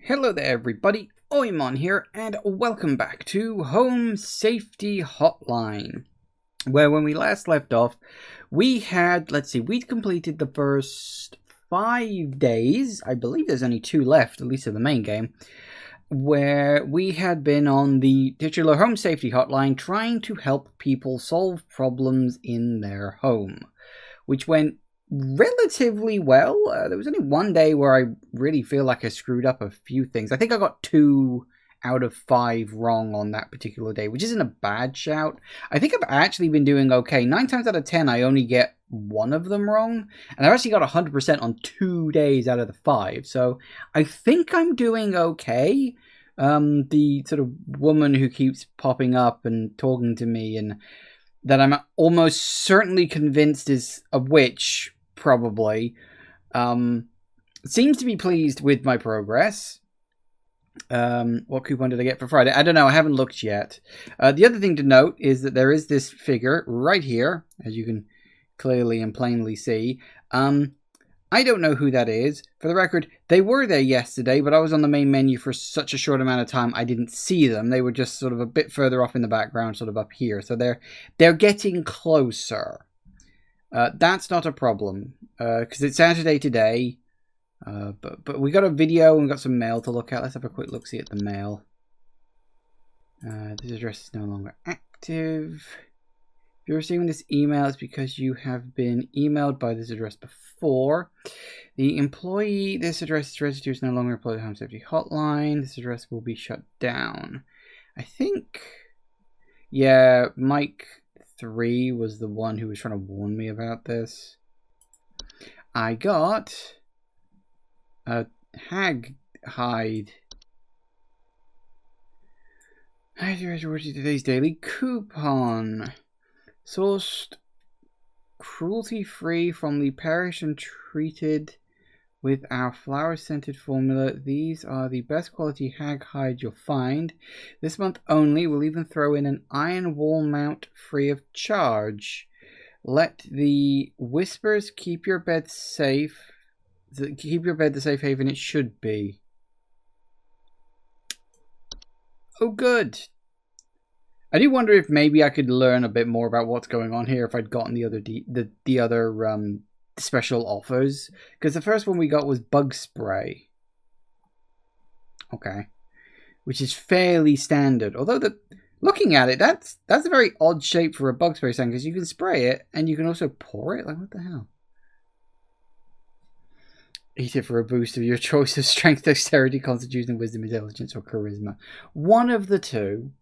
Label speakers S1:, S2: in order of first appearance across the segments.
S1: Hello there everybody, Oimon here, and welcome back to Home Safety Hotline, where when we last left off, we had, we'd completed the first 5 days, I believe there's only 2 left, at least in the main game, where we had been on the titular Home Safety Hotline trying to help people solve problems in their home, which went relatively well. There was only one day where I really feel like I screwed up a few things. I think I got 2 out of 5 wrong on that particular day, which isn't a bad shout. I think I've actually been doing okay. 9 times out of 10, I only get 1 of them wrong, and I've actually got 100% on 2 days out of the 5, so I think I'm doing okay. The sort of woman who keeps popping up and talking to me and that I'm almost certainly convinced is a witch, probably, seems to be pleased with my progress. What coupon did I get for Friday? I don't know, I haven't looked yet. The other thing to note is that there is this figure right here, as you can clearly and plainly see. I don't know who that is. For the record, they were there yesterday, but I was on the main menu for such a short amount of time I didn't see them. They were just sort of a bit further off in the background, sort of up here. So they're getting closer. That's not a problem, because it's Saturday today. But we got a video and we got some mail to look at. Let's have a quick look-see at the mail. This address is no longer active. If you're receiving this email, it's because you have been emailed by this address before. The employee this address is registered to is no longer employed at Home Safety Hotline. This address will be shut down. I think, yeah, Mike 3 was the one who was trying to warn me about this. I got a hag hide. I rewarded today's daily coupon. Sourced cruelty-free from the parish and treated with our flower-scented formula. These are the best quality hag hide you'll find. This month only, we'll even throw in an iron wall mount free of charge. Let the whispers keep your bed safe. Keep your bed the safe haven it should be. Oh, good. I do wonder if maybe I could learn a bit more about what's going on here if I'd gotten the other special offers, because the first one we got was bug spray. Okay, which is fairly standard. Although looking at it, that's a very odd shape for a bug spray stand, because you can spray it and you can also pour it. Like, what the hell? Eat it for a boost of your choice of strength, dexterity, constitution, wisdom, intelligence, or charisma. One of the two.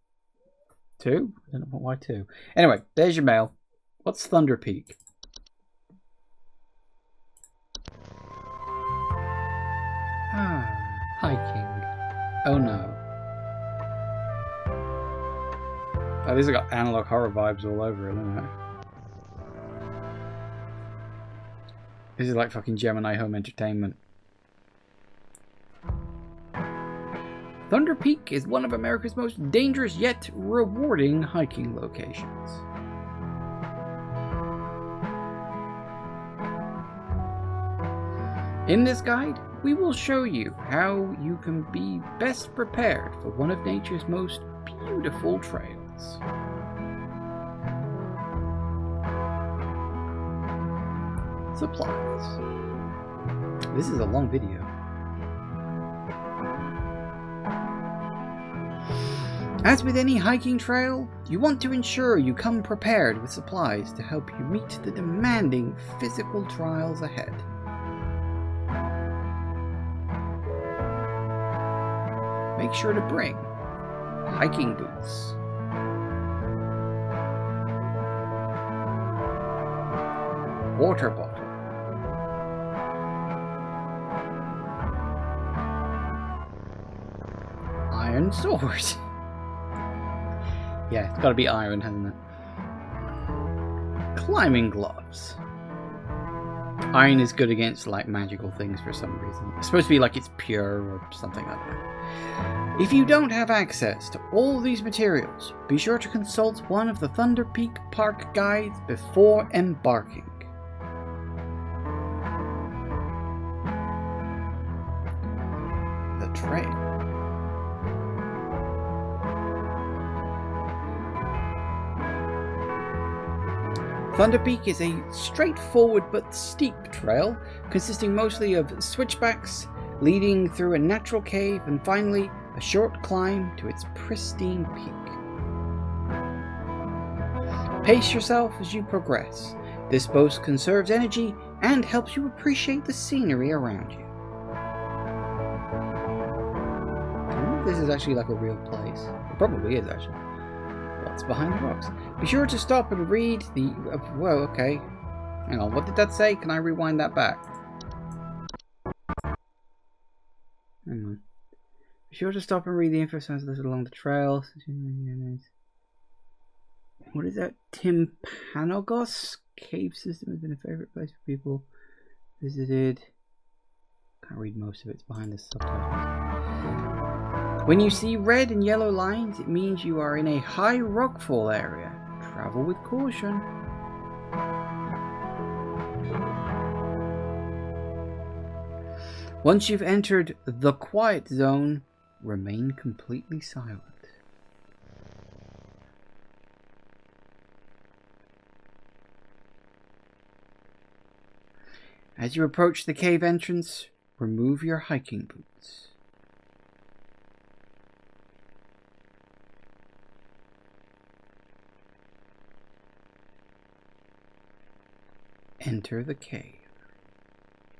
S1: 2? I don't know why 2. Anyway, there's your mail. What's Thunder Peak? Hiking. Oh no. Oh, these have got analog horror vibes all over it, isn't it? This is like fucking Gemini Home Entertainment. Thunder Peak is one of America's most dangerous yet rewarding hiking locations. In this guide, we will show you how you can be best prepared for one of nature's most beautiful trails. Supplies. This is a long video. As with any hiking trail, you want to ensure you come prepared with supplies to help you meet the demanding physical trials ahead. Make sure to bring hiking boots, water bottle, iron sword. Yeah, it's gotta be iron, hasn't it? Climbing gloves. Iron is good against, like, magical things for some reason. It's supposed to be like it's pure or something like that. If you don't have access to all these materials, be sure to consult one of the Thunder Peak Park guides before embarking. The trail. Thunder Peak is a straightforward but steep trail, consisting mostly of switchbacks leading through a natural cave and finally a short climb to its pristine peak. Pace yourself as you progress. This both conserves energy and helps you appreciate the scenery around you. I wonder if this is actually like a real place. It probably is actually. What's behind the rocks? Be sure to stop and read the... whoa, okay. Hang on, what did that say? Can I rewind that back? Hang on. Be sure to stop and read the info signs listed along the trail. What is that? Timpanogos cave system has been a favorite place for people visited. Can't read most of it. It's behind the subtitles. When you see red and yellow lines, it means you are in a high rockfall area. Travel with caution. Once you've entered the quiet zone, remain completely silent. As you approach the cave entrance, remove your hiking boots. Enter the cave.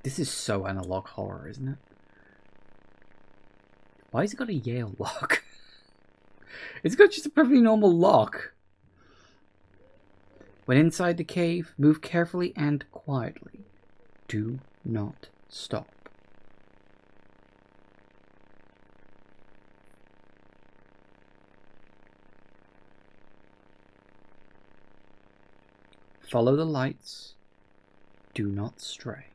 S1: This is so analog horror, isn't it? Why has it got a Yale lock? It's got just a perfectly normal lock. When inside the cave, move carefully and quietly. Do not stop. Follow the lights. Do not stray.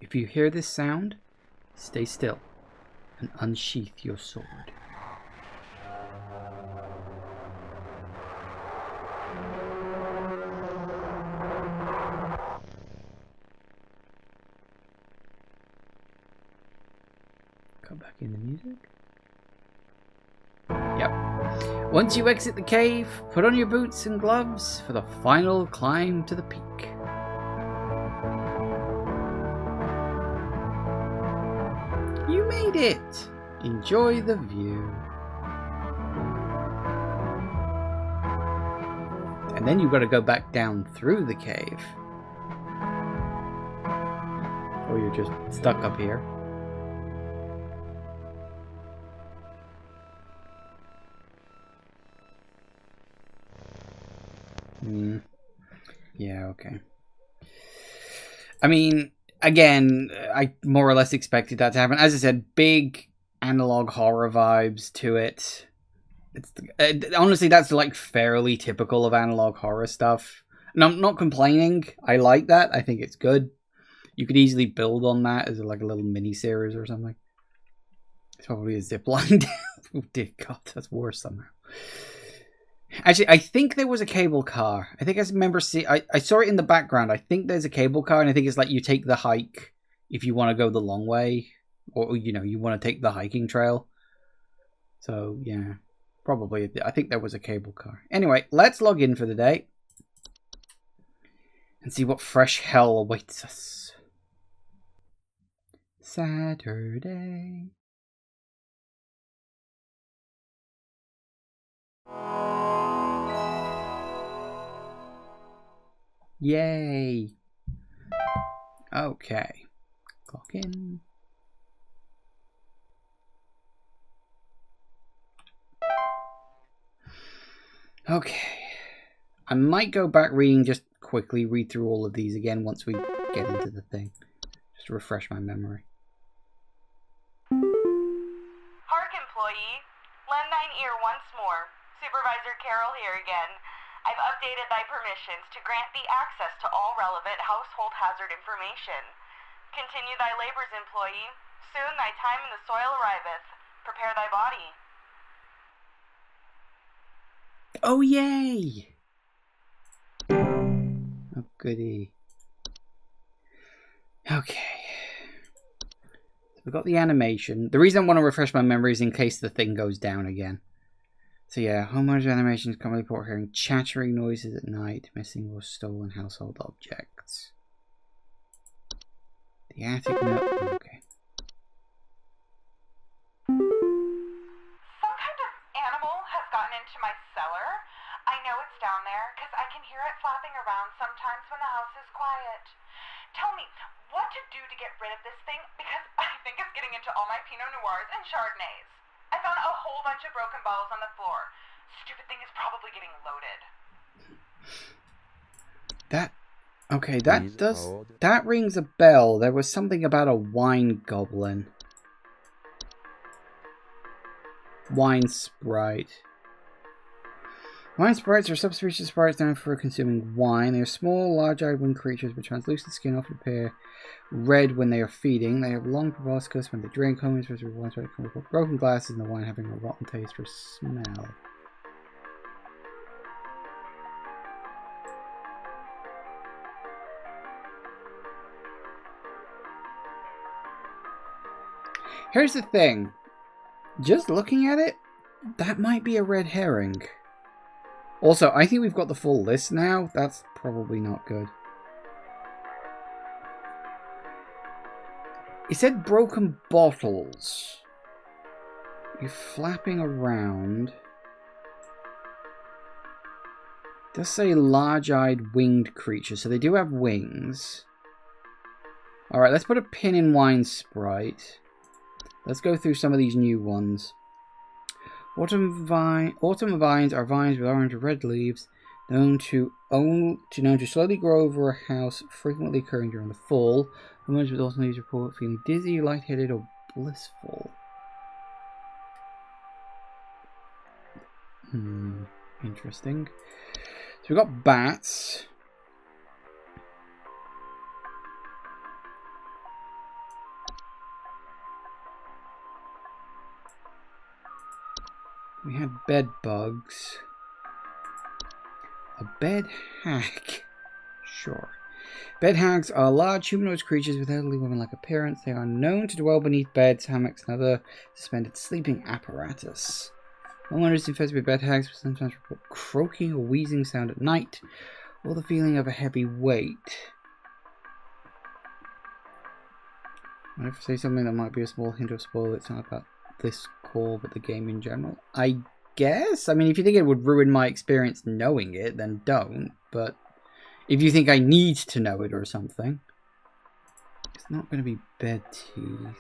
S1: If you hear this sound, stay still and unsheath your sword. Come back in the music. Yep. Once you exit the cave, put on your boots and gloves for the final climb to the peak. You made it! Enjoy the view. And then you've got to go back down through the cave. Or you're just stuck up here. Yeah, okay. I mean, again, I more or less expected that to happen. As I said, big analog horror vibes to it. It's honestly, that's like fairly typical of analog horror stuff. And I'm not complaining. I like that. I think it's good. You could easily build on that as like a little mini series or something. It's probably a zip line down. Oh dear God, that's worse somehow. Actually, I think there was a cable car. I think I remember I saw it in the background. I think there's a cable car, and I think it's like you take the hike if you want to go the long way, or you want to take the hiking trail. So yeah, probably. I think there was a cable car. Anyway, let's log in for the day and see what fresh hell awaits us. Saturday. Yay! Okay. Clock in. Okay. I might go back reading, just quickly read through all of these again once we get into the thing. Just to refresh my memory.
S2: Park employee, lend thine ear once more. Supervisor Carroll here again. I've updated thy permissions to grant thee access to all relevant household hazard information. Continue thy labors, employee. Soon thy time in the soil arriveth. Prepare thy body.
S1: Oh, yay! goody. Okay. We've got the animation. The reason I want to refresh my memory is in case the thing goes down again. So yeah, homeowners animations commonly report hearing chattering noises at night, missing or stolen household objects. The attic note. Okay.
S2: Some kind of animal has gotten into my cellar. I know it's down there because I can hear it flapping around sometimes when the house is quiet. Tell me what to do to get rid of this thing because I think it's getting into all my Pinot Noirs and Chardonnays. I found a whole bunch of broken bottles on the floor. Stupid thing is probably getting loaded.
S1: That rings a bell. There was something about a wine goblin. Wine sprite. Wine sprites are subspecies of sprites known for consuming wine. They are small, large-eyed winged creatures with translucent skin, often appear red when they are feeding. They have long proboscis when they drink. Homies with wine sprite come with broken glasses and the wine having a rotten taste or smell. Here's the thing. Just looking at it, that might be a red herring. Also, I think we've got the full list now. That's probably not good. It said broken bottles. You're flapping around. It does say large-eyed winged creatures, so they do have wings. Alright, let's put a pin in Wine Sprite. Let's go through some of these new ones. Autumn vines are vines with orange or red leaves, known to slowly grow over a house, frequently occurring during the fall. Homeowners with autumn leaves report feeling dizzy, lightheaded, or blissful. Interesting. So we've got bats. We had bed bugs. A bed hag. Sure. Bed hags are large humanoid creatures with elderly woman-like appearance. They are known to dwell beneath beds, hammocks, and other suspended sleeping apparatus. Homeowners infested with bed hags will sometimes report croaking or wheezing sound at night, or the feeling of a heavy weight. I have to say something that might be a small hint of spoil. It's not about this call, but the game in general. I guess? I mean, if you think it would ruin my experience knowing it, then don't. But if you think I need to know it or something, it's not going to be bed teeth.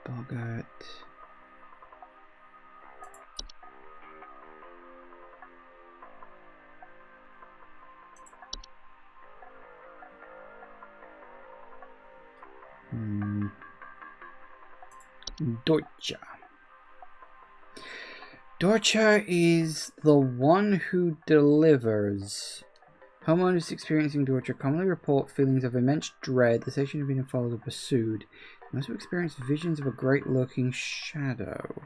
S1: Boggart. Dorcha. Dorcha is the one who delivers. Homeowners experiencing Dorcha commonly report feelings of immense dread, the sensation of being followed or pursued. They also experience visions of a great-looking shadow.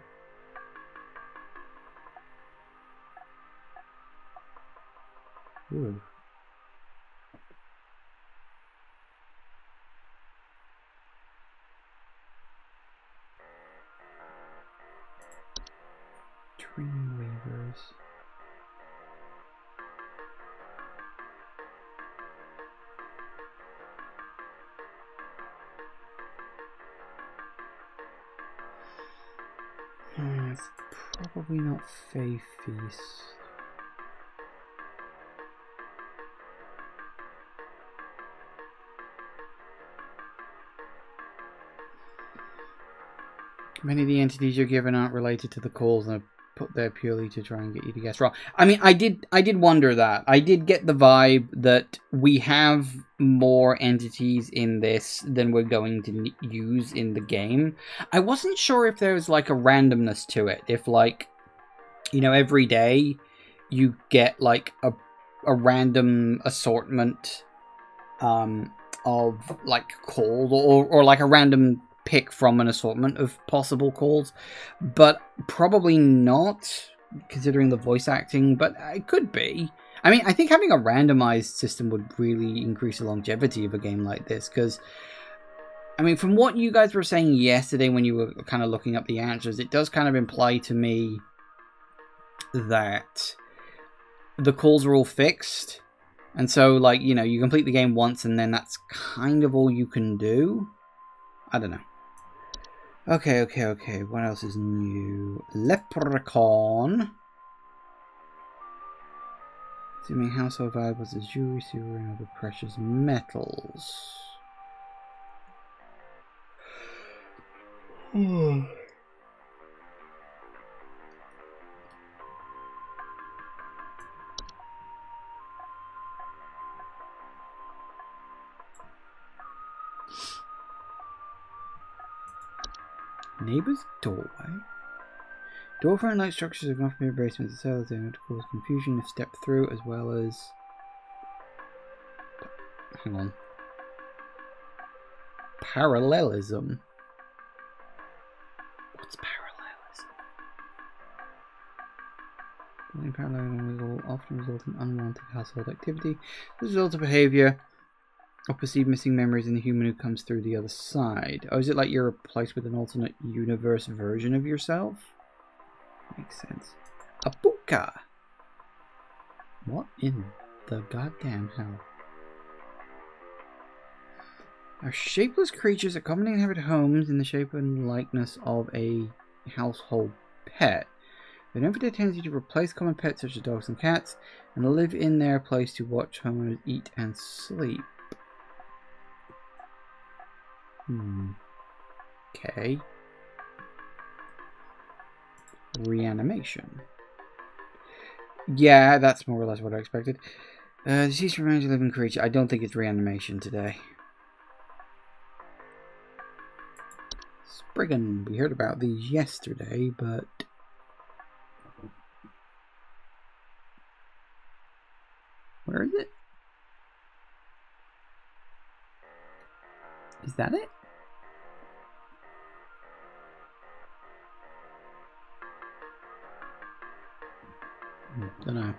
S1: Ooh. Dream Weavers. It's probably not Fae Feast. Many of the entities you're given aren't related to the calls and are put there purely to try and get you to guess wrong. I mean, I did wonder that. I did get the vibe that we have more entities in this than we're going to use in the game. I wasn't sure if there was like a randomness to it. If like, you know, every day you get like a random assortment of like calls or like a random pick from an assortment of possible calls, but probably not considering the voice acting, but it could be. I mean, I think having a randomized system would really increase the longevity of a game like this, because, I mean, from what you guys were saying yesterday when you were kind of looking up the answers, it does kind of imply to me that the calls are all fixed. And so, like, you know, you complete the game once and then that's kind of all you can do. I don't know. Okay. What else is new? Leprechaun. Assuming household valuables as jewelry, silver, and other precious metals. Neighbor's doorway. Door front light structures have often been basements and cells to cause confusion if stepped through, as well as. Hang on. Parallelism. What's parallelism? Parallelism will often result in unwanted household activity. This results of behavior or perceived missing memories in the human who comes through the other side. Oh, is it like you're replaced with an alternate universe version of yourself? Makes sense. A puka! What in the goddamn hell? Are shapeless creatures that commonly inhabit homes in the shape and likeness of a household pet. They don't have a tendency to replace common pets such as dogs and cats, and live in their place to watch homeowners eat and sleep. Okay. Reanimation. Yeah, that's more or less what I expected. Deceased remains a living creature. I don't think it's reanimation today. Spriggan. We heard about these yesterday, but... Where is it? Is that it? Don't know.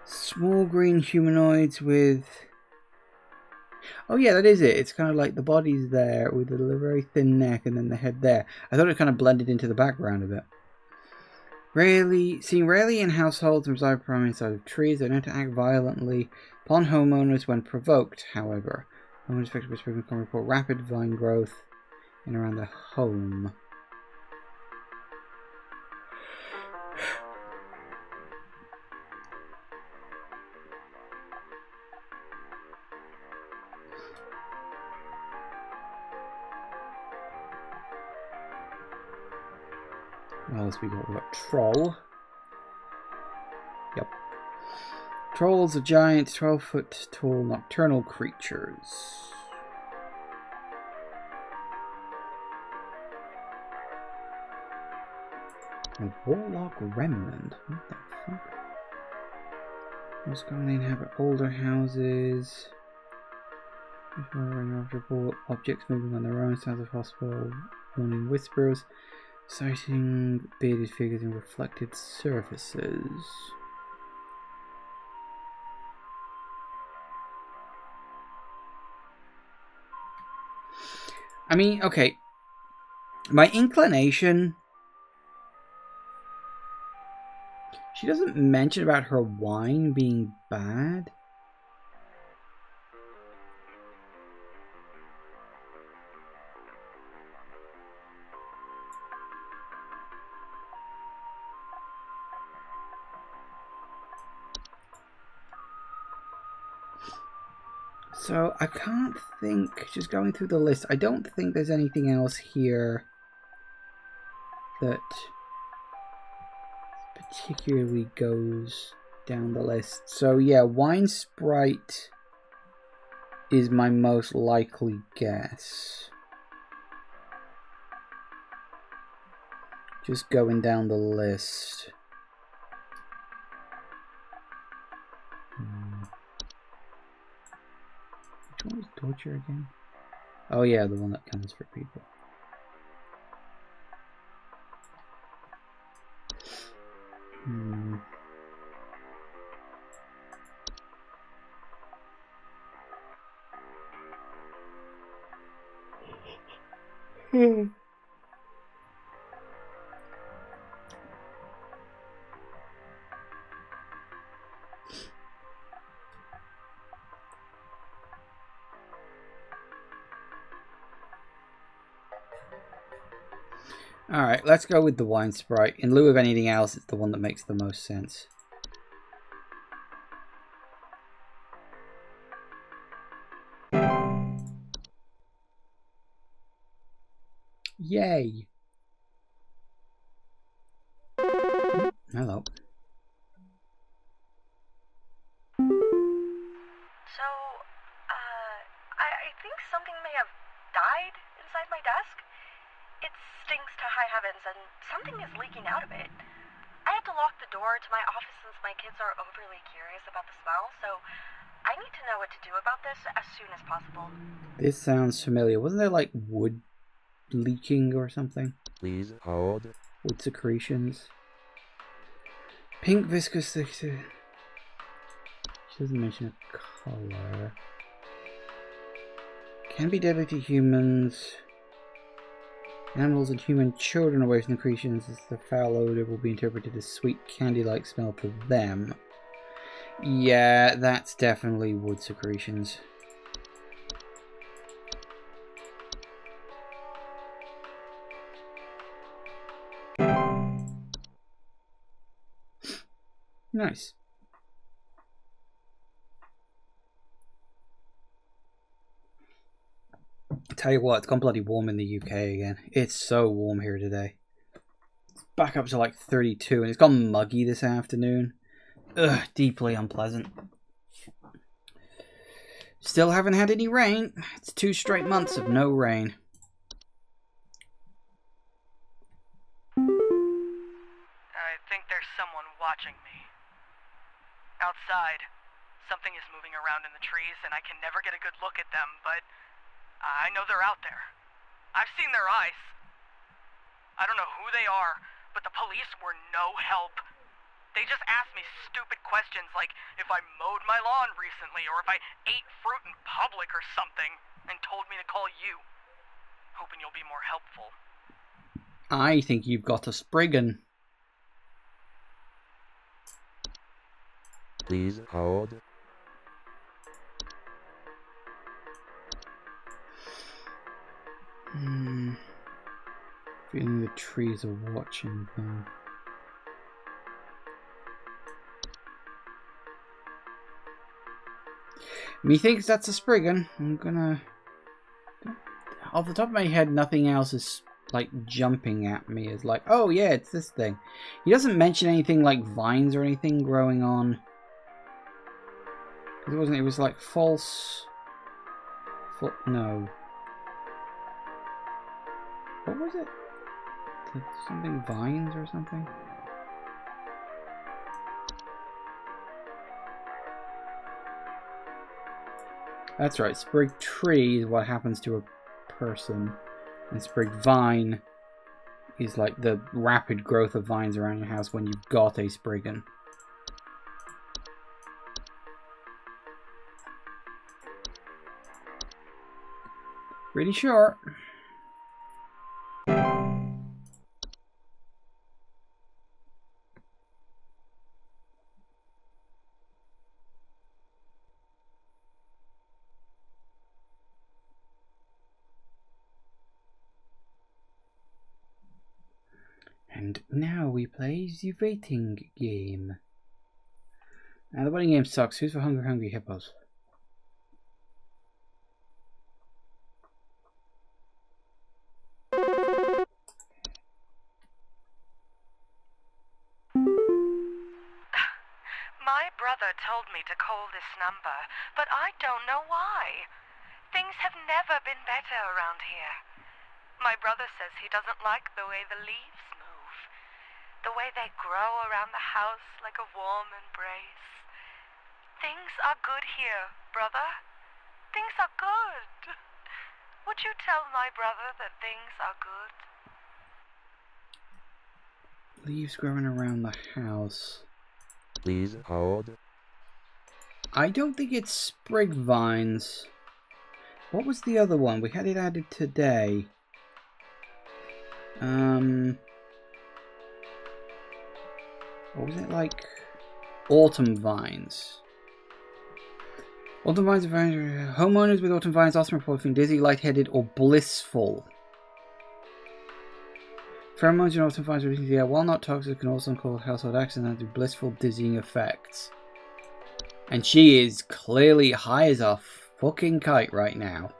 S1: Small green humanoids with... Oh yeah, that is it. It's kind of like the body's there with a very thin neck and then the head there. I thought it kind of blended into the background a bit. Seen rarely in households and reside primarily inside of trees. They don't act violently upon homeowners when provoked, however. Homeowners affected by Spriggan can report rapid vine growth in around the home. What else we got? We got troll. Yep. Trolls are giant, 12-foot tall nocturnal creatures. A warlock remnant. What the fuck? Most commonly inhabit older houses. Objects moving on their own, sounds of hostile warning whispers. Sighting bearded figures in reflected surfaces. I mean, okay. My inclination... She doesn't mention about her wine being bad. So I can't think, just going through the list, I don't think there's anything else here that particularly goes down the list. So yeah, Wine Sprite is my most likely guess. Just going down the list. Which one was torture again? Oh yeah, the one that comes for people. Alright, let's go with the wine sprite. In lieu of anything else, it's the one that makes the most sense. Yay! Hello.
S2: So, I think something may have died inside my desk. It stinks to high heavens, and something is leaking out of it. I had to lock the door to my office since my kids are overly curious about the smell, so I need to know what to do about this as soon as possible.
S1: This sounds familiar. Wasn't there like wood leaking or something?
S3: Please hold.
S1: Wood secretions. Pink viscous texture. She doesn't mention a color. Can be deadly to humans. Animals and human children away from the secretions, as the foul odor will be interpreted as sweet candy-like smell to them. Yeah, that's definitely wood secretions. Nice. Tell you what, it's gone bloody warm in the UK again. It's so warm here today. It's back up to like 32 and it's gone muggy this afternoon. Ugh, deeply unpleasant. Still haven't had any rain. It's 2 straight months of no rain.
S4: I think there's someone watching me. Outside, something is moving around in the trees and I can never get a good look at them, but I know they're out there. I've seen their eyes. I don't know who they are, but the police were no help. They just asked me stupid questions like if I mowed my lawn recently or if I ate fruit in public or something, and told me to call you. Hoping you'll be more helpful.
S1: I think you've got a Spriggan.
S3: Please hold.
S1: Feeling the trees are watching them. Methinks that's a Spriggan. I'm gonna... Off the top of my head, nothing else is like jumping at me as like, oh yeah, it's this thing. He doesn't mention anything like vines or anything growing on. It wasn't. It was like false. No. What was it? Something vines or something? That's right. Sprig tree is what happens to a person, and sprig vine is like the rapid growth of vines around your house when you've got a Spriggan. Pretty short. And now we play the waiting game. Now the waiting game sucks. Who's for hungry hippos?
S4: My brother told me to call this number, but I don't know why. Things have never been better around here. My brother says he doesn't like the way the leaves move, the way they grow around the house like a warm embrace. Things are good here, brother. Things are good. Would you tell my brother that things are good?
S1: Leaves growing around the house.
S3: Please hold.
S1: I don't think it's sprig vines. What was the other one? We had it added today. What was it like? Autumn vines. Autumn vines are homeowners with autumn vines often report feeling dizzy, lightheaded, or blissful. Pheromones in autumn vines releasing the air, while not toxic, can also cause household accidents and have blissful, dizzying effects. And she is clearly high as a fucking kite right now.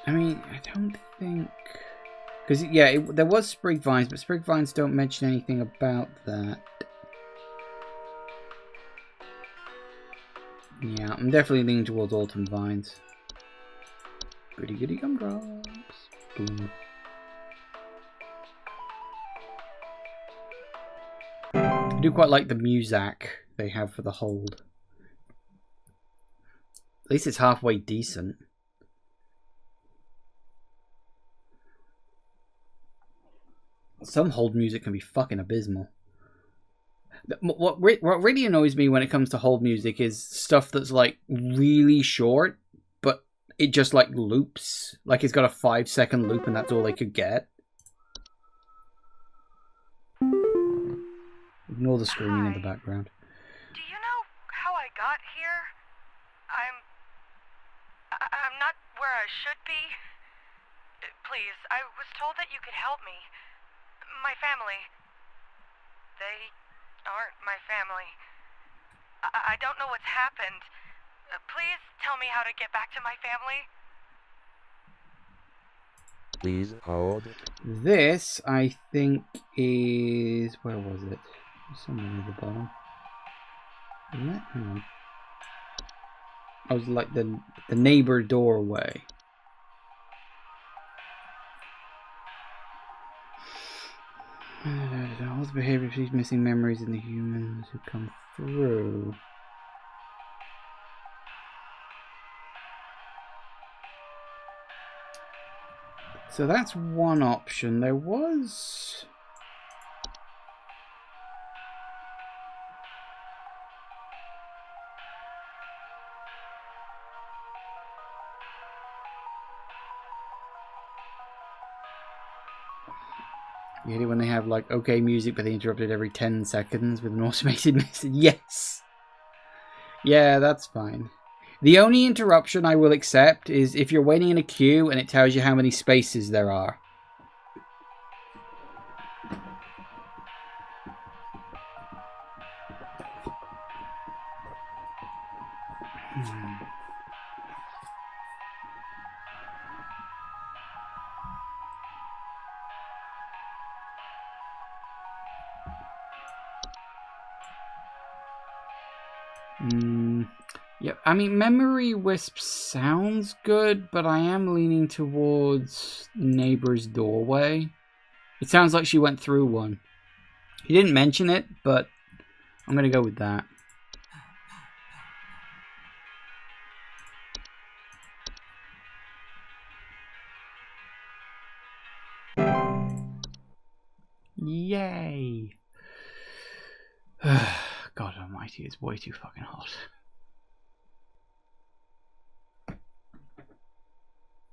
S1: I mean, I don't think... Because, yeah, there was sprig vines, but sprig vines don't mention anything about that. Yeah, I'm definitely leaning towards autumn vines. Goody goody gumdrops. Boom. I do quite like the music they have for the hold. At least it's halfway decent. Some hold music can be fucking abysmal. What really annoys me when it comes to hold music is stuff that's like really short, but it just like loops. Like it's got a 5-second loop and that's all they could get. Ignore the screaming in the background.
S4: Do you know how I got here? I'm not where I should be. Please, I was told that you could help me. My family. They aren't my family. I don't know what's happened. Please tell me how to get back to my family.
S3: Please hold.
S1: This, I think, is... Where was it? Somewhere near the bottom. Isn't it? Hang on. I was like the neighbor doorway. All the behavior of missing memories in the humans who come through. So that's one option. There was... You hate it when they have like okay music, but they interrupt it every 10 seconds with an automated message. Yes. Yeah, that's fine. The only interruption I will accept is if you're waiting in a queue and it tells you how many spaces there are. Yep, I mean, Memory Wisp sounds good, but I am leaning towards Neighbor's Doorway. It sounds like she went through one. He didn't mention it, but I'm going to go with that. Yay! God almighty, it's way too fucking hot.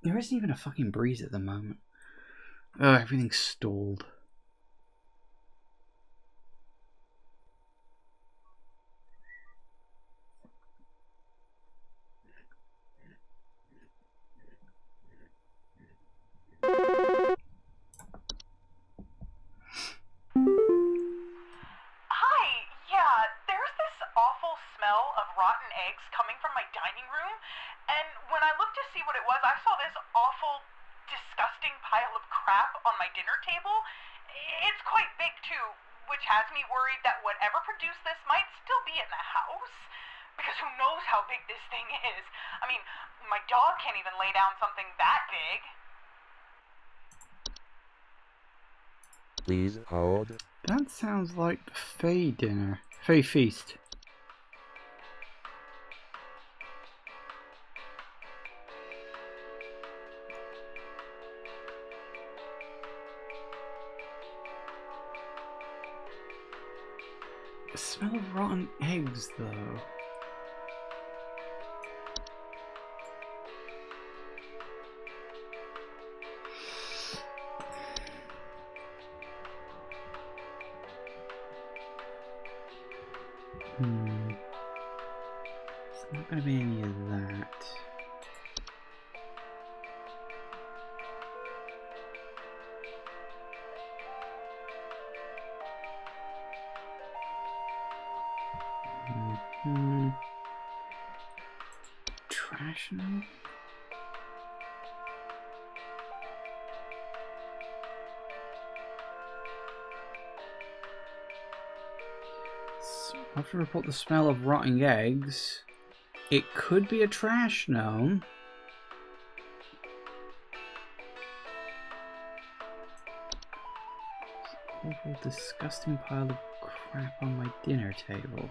S1: There isn't even a fucking breeze at the moment. Everything's stalled.
S3: Please hold.
S1: That sounds like Fae dinner. Fae feast. Smell of rotten eggs, though. It's not going to be any of that. Trash now? So I have to report the smell of rotting eggs. It could be a trash gnome. Awful, disgusting pile of crap on my dinner table.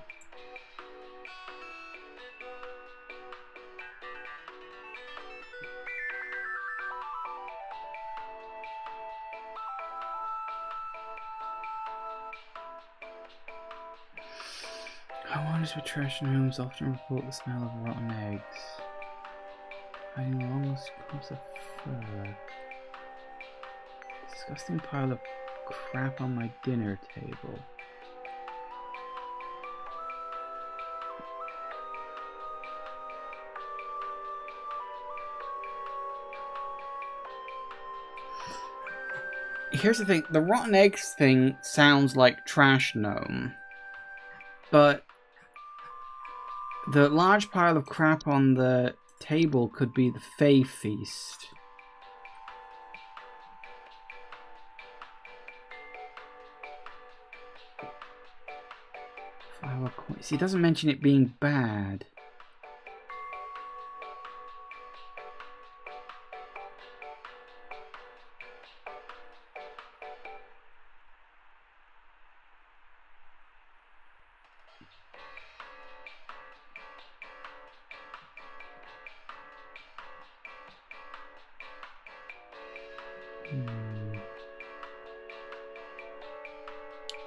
S1: Homeowners with trash in homes often report the smell of rotten eggs. Hiding long clumps of fur. Disgusting pile of crap on my dinner table. Here's the thing, the rotten eggs thing sounds like trash gnome, but the large pile of crap on the table could be the Fey Feast. See, it doesn't mention it being bad.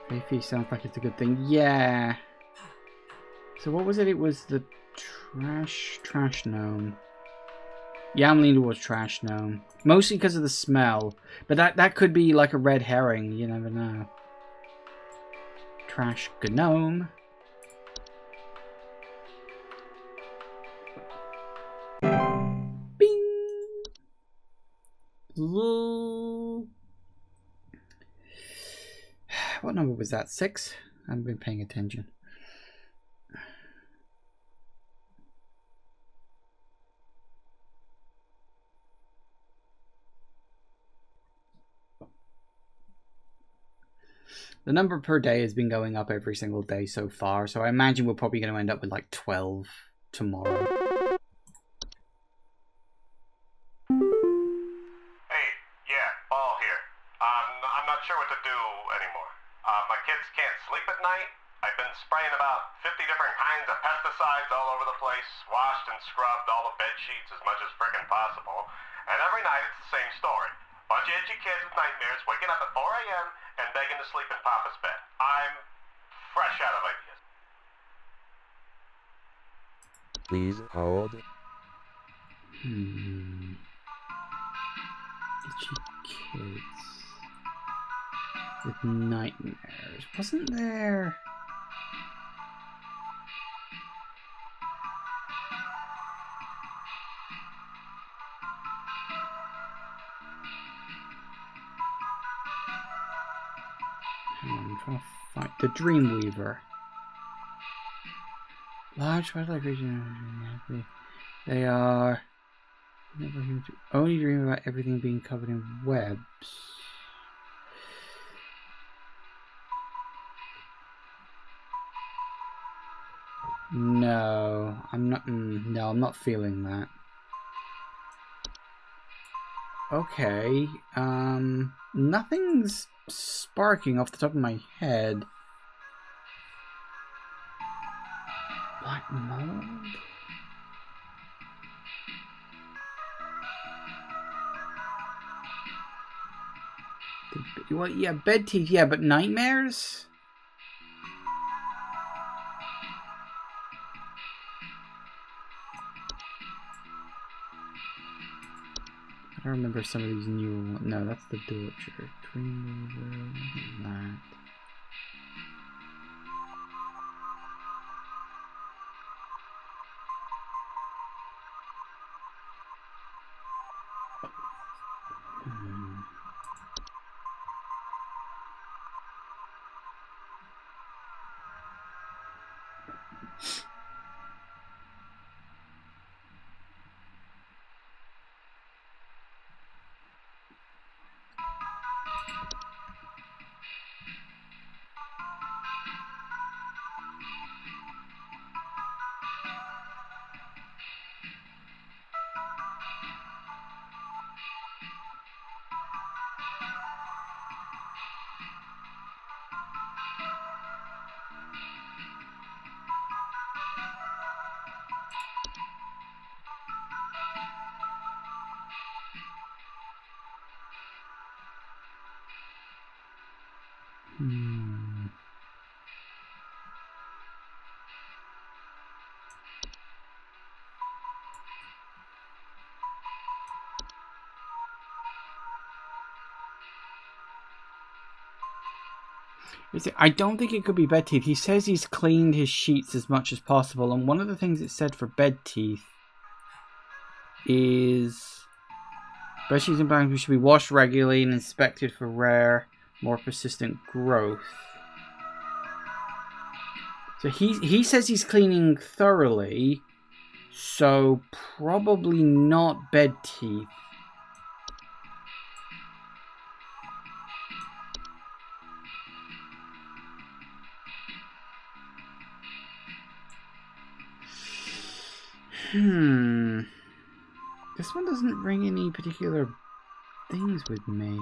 S1: Fey Feast sounds like it's a good thing. Yeah. So what was it? It was the trash gnome. Yeah, I'm leaning towards trash gnome. Mostly because of the smell. But that could be like a red herring. You never know. Trash gnome. Bing! What number was that? 6? I haven't been paying attention. The number per day has been going up every single day so far, so I imagine we're probably going to end up with like 12 tomorrow.
S5: Hey, yeah, Ball here. I'm not sure what to do anymore. My kids can't sleep at night. I've been spraying about 50 different kinds of pesticides all over the place, washed and scrubbed all the bed sheets as much as frickin' possible, and every night it's the same story. Bunch of itchy kids with nightmares waking up at 4 a.m. and begging to sleep in Papa's bed. I'm fresh out of ideas.
S3: Please hold.
S1: Itchy kids with nightmares. Wasn't there... I'm trying to find the Dreamweaver. Large wildlife region. They are only dream about everything being covered in webs. No, I'm not. No, I'm not feeling that. Okay. Nothing's sparking off the top of my head. Black mold? Well, yeah, bed teeth, yeah, but nightmares? I don't remember some of these new ones. No, that's the Dutcher. Dreamweaver, that. I don't think it could be bed teeth. He says he's cleaned his sheets as much as possible, and one of the things it said for bed teeth is bed sheets and blankets should be washed regularly and inspected for rare, more persistent growth. So he says he's cleaning thoroughly, so probably not bed teeth. This one doesn't ring any particular things with me.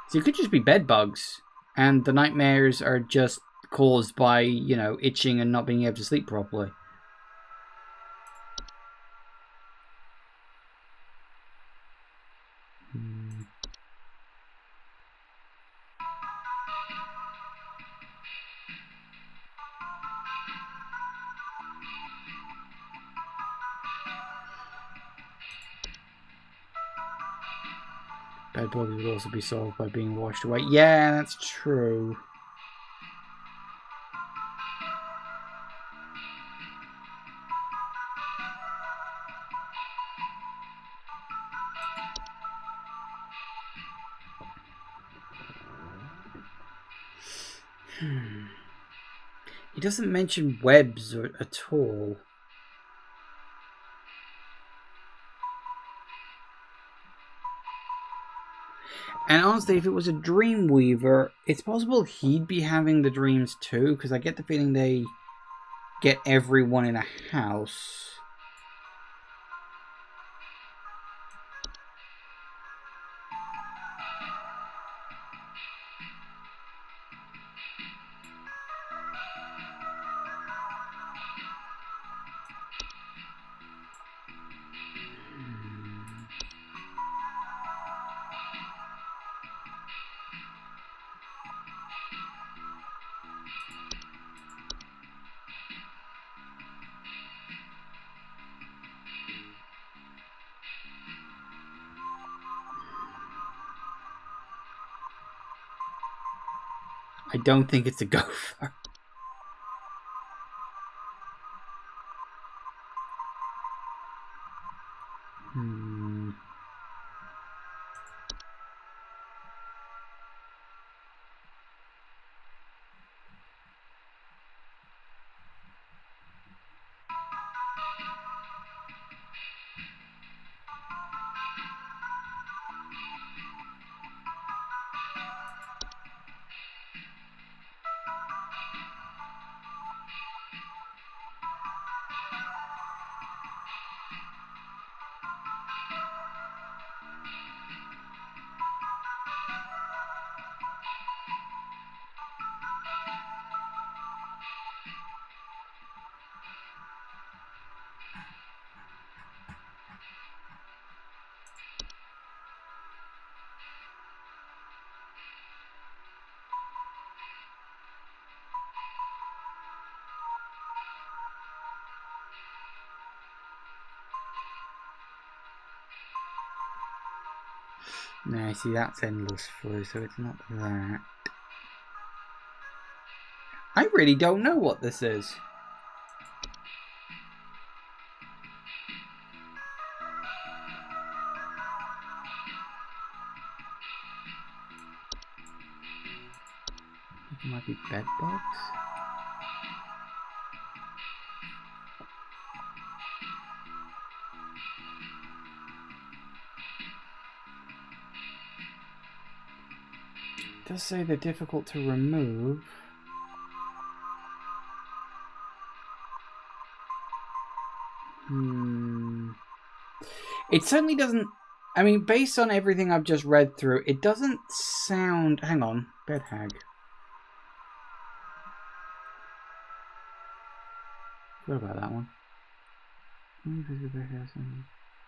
S1: So it could just be bed bugs, and the nightmares are just caused by, you know, itching and not being able to sleep properly. Bed bugs would also be solved by being washed away. Yeah, that's true. He doesn't mention webs at all. And honestly, if it was a Dreamweaver, it's possible he'd be having the dreams too, because I get the feeling they get everyone in a house. I don't think it's a gopher. Nah, see, that's endless through, so it's not that. I really don't know what this is. It might be bed bugs. It does say they're difficult to remove. It certainly doesn't. I mean, based on everything I've just read through, it doesn't sound. Hang on, bed hag. What about that one? Heavy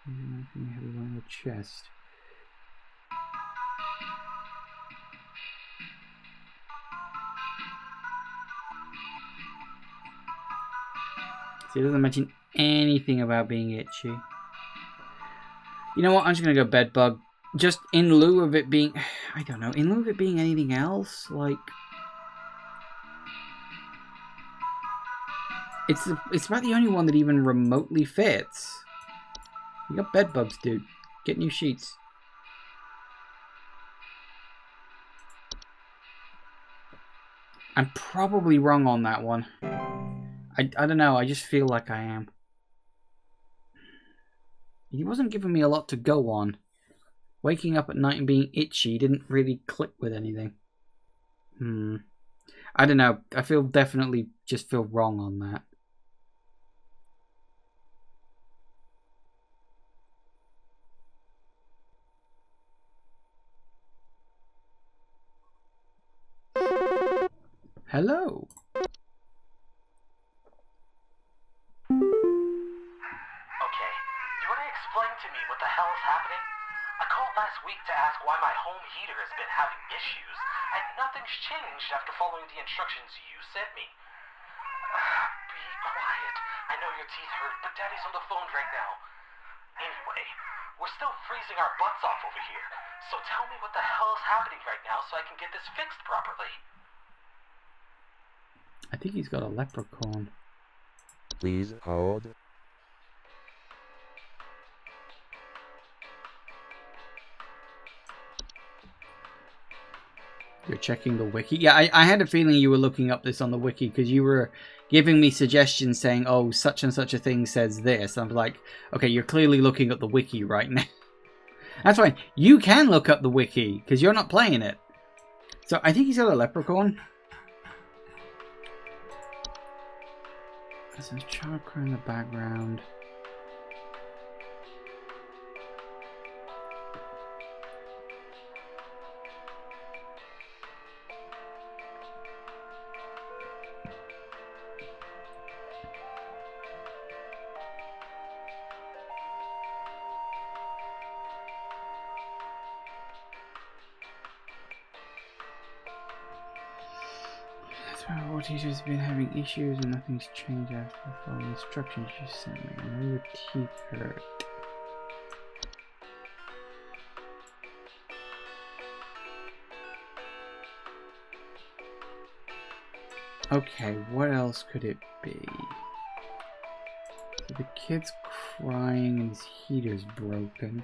S1: on the chest. See, it doesn't mention anything about being itchy. You know what? I'm just gonna go bed bug. Just in lieu of it being, I don't know, in lieu of it being anything else, like it's about the only one that even remotely fits. You got bed bugs, dude. Get new sheets. I'm probably wrong on that one. I don't know. I just feel like I am. He wasn't giving me a lot to go on. Waking up at night and being itchy didn't really click with anything. I don't know. I definitely just feel wrong on that. Hello.
S6: Okay, you want to explain to me what the hell is happening? I called last week to ask why my home heater has been having issues, and nothing's changed after following the instructions you sent me. Be quiet. I know your teeth hurt, but Daddy's on the phone right now. Anyway, we're still freezing our butts off over here, so tell me what the hell is happening right now so I can get this fixed properly.
S1: I think he's got a leprechaun.
S3: Please hold.
S1: You're checking the wiki? Yeah, I had a feeling you were looking up this on the wiki because you were giving me suggestions saying, oh, such and such a thing says this. I'm like, okay, you're clearly looking at the wiki right now. That's fine. You can look up the wiki because you're not playing it. So I think he's got a leprechaun. There's a chakra in the background. What teacher's been having issues and nothing's changed after following instructions you sent me. I know your teeth hurt. Okay, what else could it be? So the kid's crying and his heater's broken.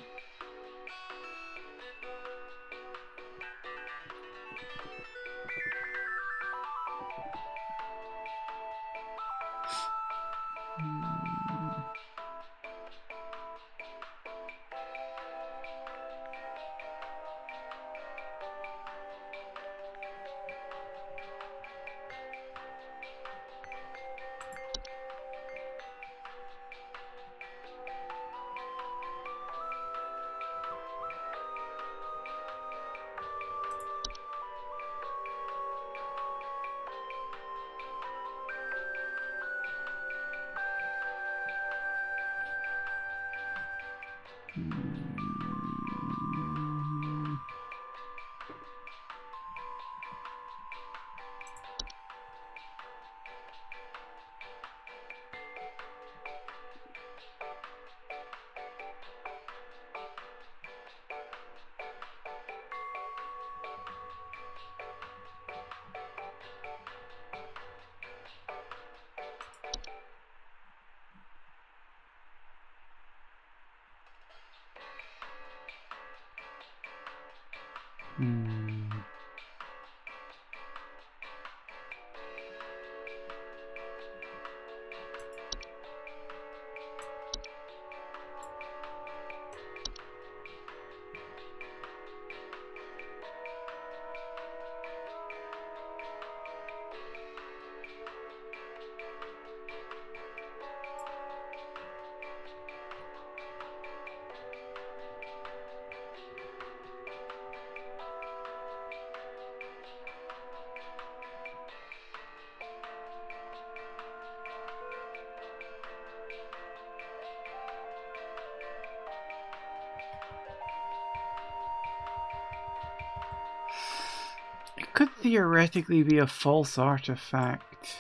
S1: It could theoretically be a false artifact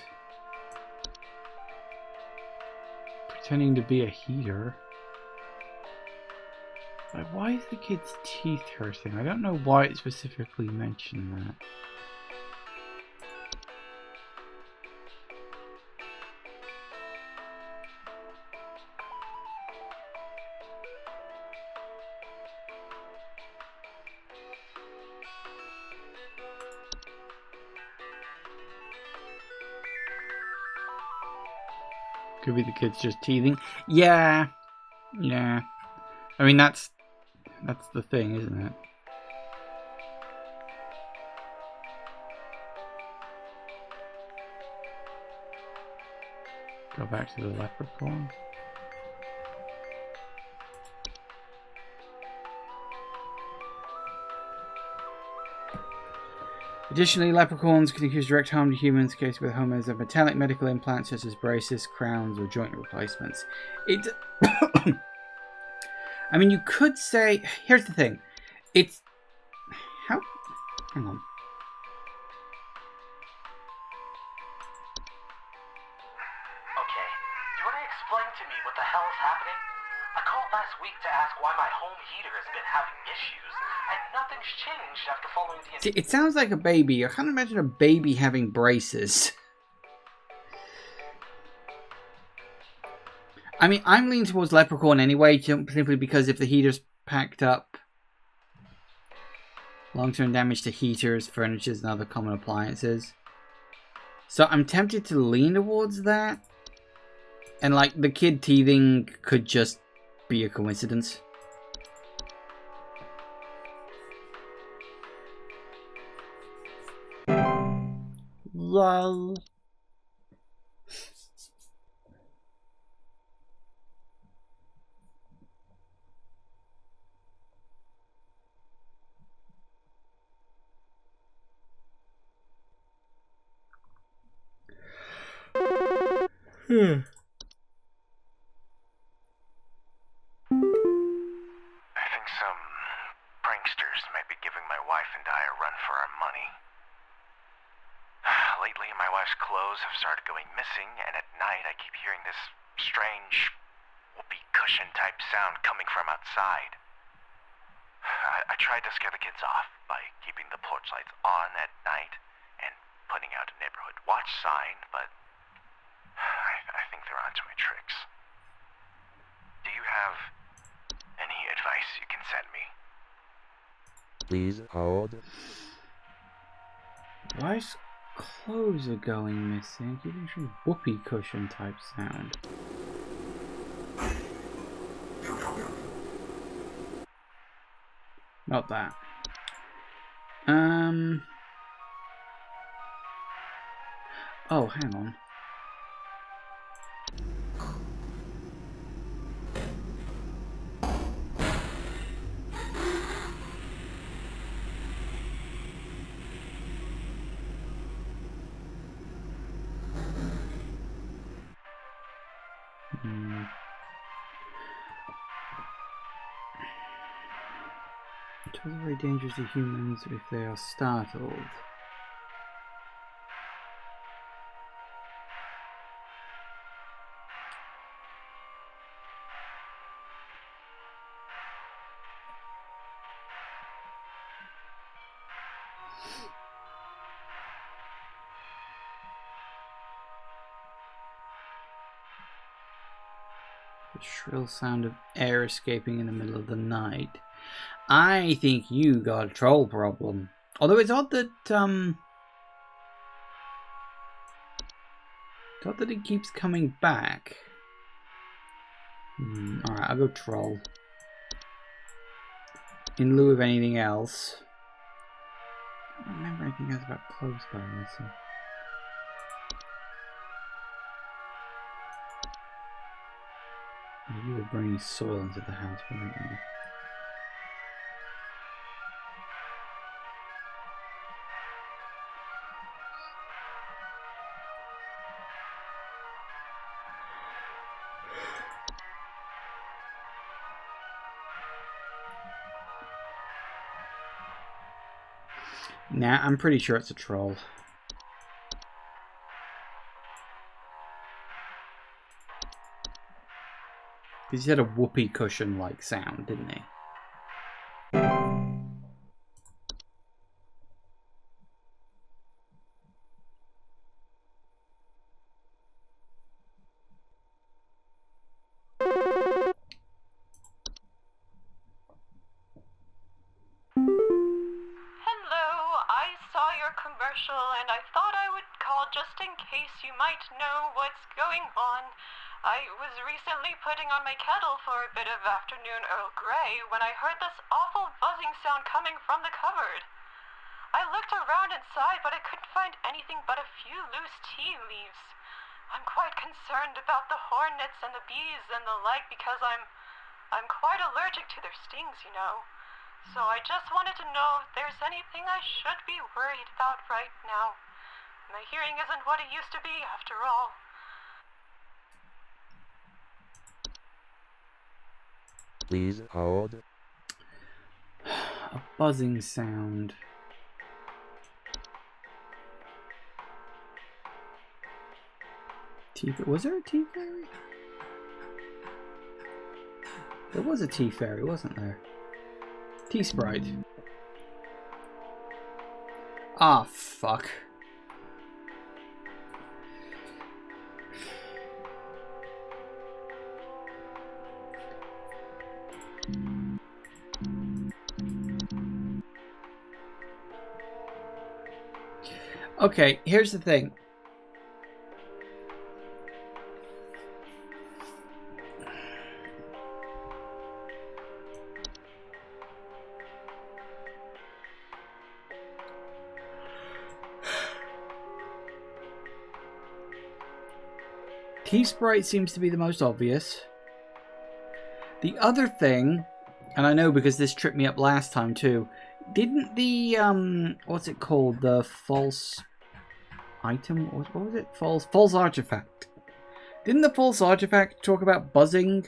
S1: pretending to be a heater. Like, why is the kid's teeth hurting? I don't know why it specifically mentioned that. Could be the kid's just teething. Yeah. I mean, that's the thing, isn't it? Go back to the leprechaun. Additionally, leprechauns can cause direct harm to humans in case with homers of metallic medical implants such as braces, crowns, or joint replacements. It. I mean, you could say. Here's the thing. It's. How? Hang on.
S6: Okay, you want to explain to me what the hell is happening? I called last week to ask why my home heater has been having issues, and nothing's changed after following the...
S1: See, it sounds like a baby. I can't imagine a baby having braces. I mean, I'm leaning towards leprechaun anyway, simply because if the heater's packed up, long-term damage to heaters, furniture, and other common appliances. So I'm tempted to lean towards that. And like, the kid teething could just be a coincidence. Lol.
S7: I think some pranksters might be giving my wife and I a run for our money. Lately, my wife's clothes have started going missing, and at night I keep hearing this strange whoopee cushion type sound coming from outside. I tried to scare the kids off by keeping the porch lights on at night and putting out a neighborhood watch sign, but I think they're onto my tricks. Do you have any advice you can send me?
S3: Please hold.
S1: Wife's clothes are going missing. Keeping some whoopee cushion type sound. Not that. Oh, hang on. Tools are very dangerous to humans if they are startled. The shrill sound of air escaping in the middle of the night. I think you got a troll problem. Although it's odd that it keeps coming back. Alright, I'll go troll. In lieu of anything else. I don't remember anything else about clothes going missing. You were bringing soil into the house, weren't you? Nah, I'm pretty sure it's a troll. Because he had a whoopee cushion-like sound, didn't he?
S8: Commercial, and I thought I would call just in case you might know what's going on. I was recently putting on my kettle for a bit of afternoon Earl Grey when I heard this awful buzzing sound coming from the cupboard. I looked around inside, but I couldn't find anything but a few loose tea leaves. I'm quite concerned about the hornets and the bees and the like because I'm quite allergic to their stings, you know. So I just wanted to know if there's anything I should be worried about right now. My hearing isn't what it used to be, after all.
S3: Please hold.
S1: A buzzing sound. Was there a tea fairy? There was a tea fairy, wasn't there? Tea sprite. Ah, fuck. Okay, here's the thing. Tea Sprite seems to be the most obvious. The other thing, and I know because this tripped me up last time too, didn't the, what's it called? The false item? What was it? False artifact. Didn't the false artifact talk about buzzing?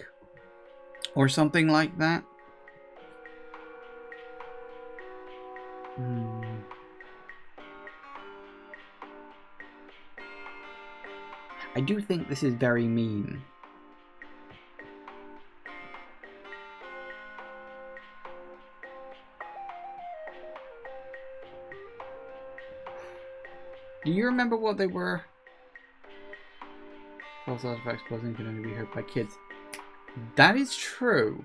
S1: Or something like that? I do think this is very mean. Do you remember what they were? False artifacts buzzing can only be heard by kids. That is true.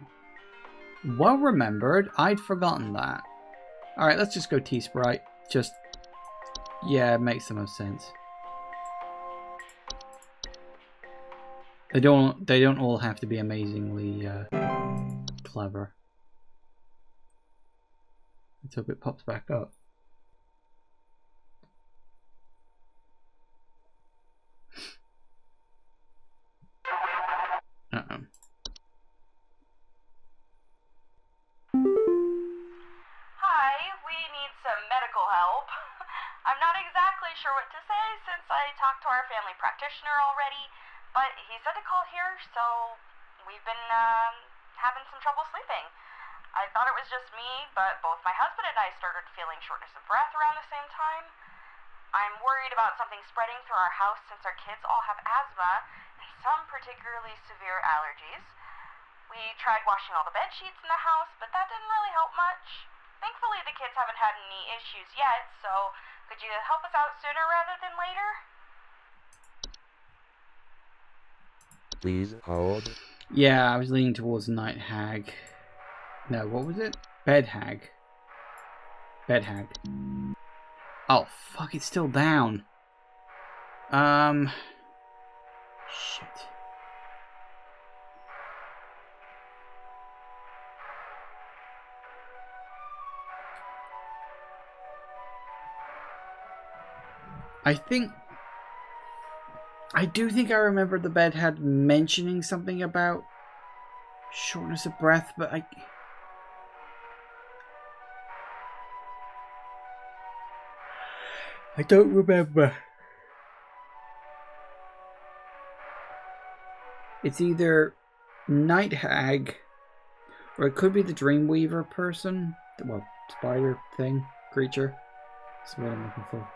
S1: Well remembered. I'd forgotten that. Alright, let's just go T-Sprite. Just... yeah, it makes the most sense. They don't all have to be amazingly clever. Let's hope it pops back up. Uh-oh.
S2: Hi, we need some medical help. I'm not exactly sure what to say since I talked to our family practitioner already, but he said to call here, so we've been having some trouble sleeping. I thought it was just me, but both my husband and I started feeling shortness of breath around the same time. I'm worried about something spreading through our house since our kids all have asthma and some particularly severe allergies. We tried washing all the bed sheets in the house, but that didn't really help much. Thankfully, the kids haven't had any issues yet, so could you help us out sooner rather than later?
S3: Please hold.
S1: Yeah, I was leaning towards Night Hag. No, what was it? Bed hag. Bed hag. Oh, fuck, it's still down. Shit. I do think I remember the bed had mentioning something about shortness of breath, but I don't remember. It's either Night Hag, or it could be the Dreamweaver person. Well, spider thing, creature. That's what I'm looking for.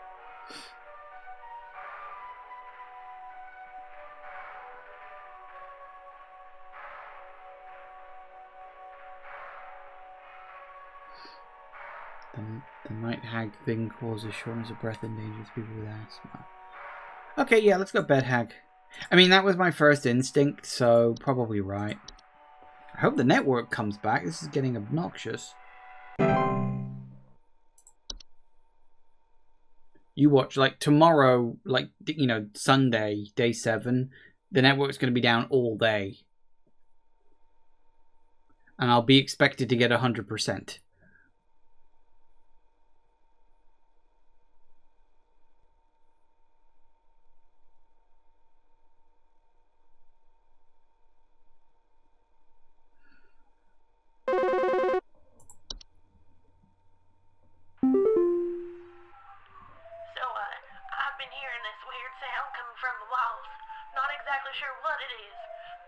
S1: The Night Hag thing causes shortness of breath and endangers people with asthma. Okay, yeah, let's go Bed Hag. I mean, that was my first instinct, so probably right. I hope the network comes back. This is getting obnoxious. You watch, like, tomorrow, like, you know, Sunday, day 7, the network's going to be down all day. And I'll be expected to get 100%.
S8: Sure what it is,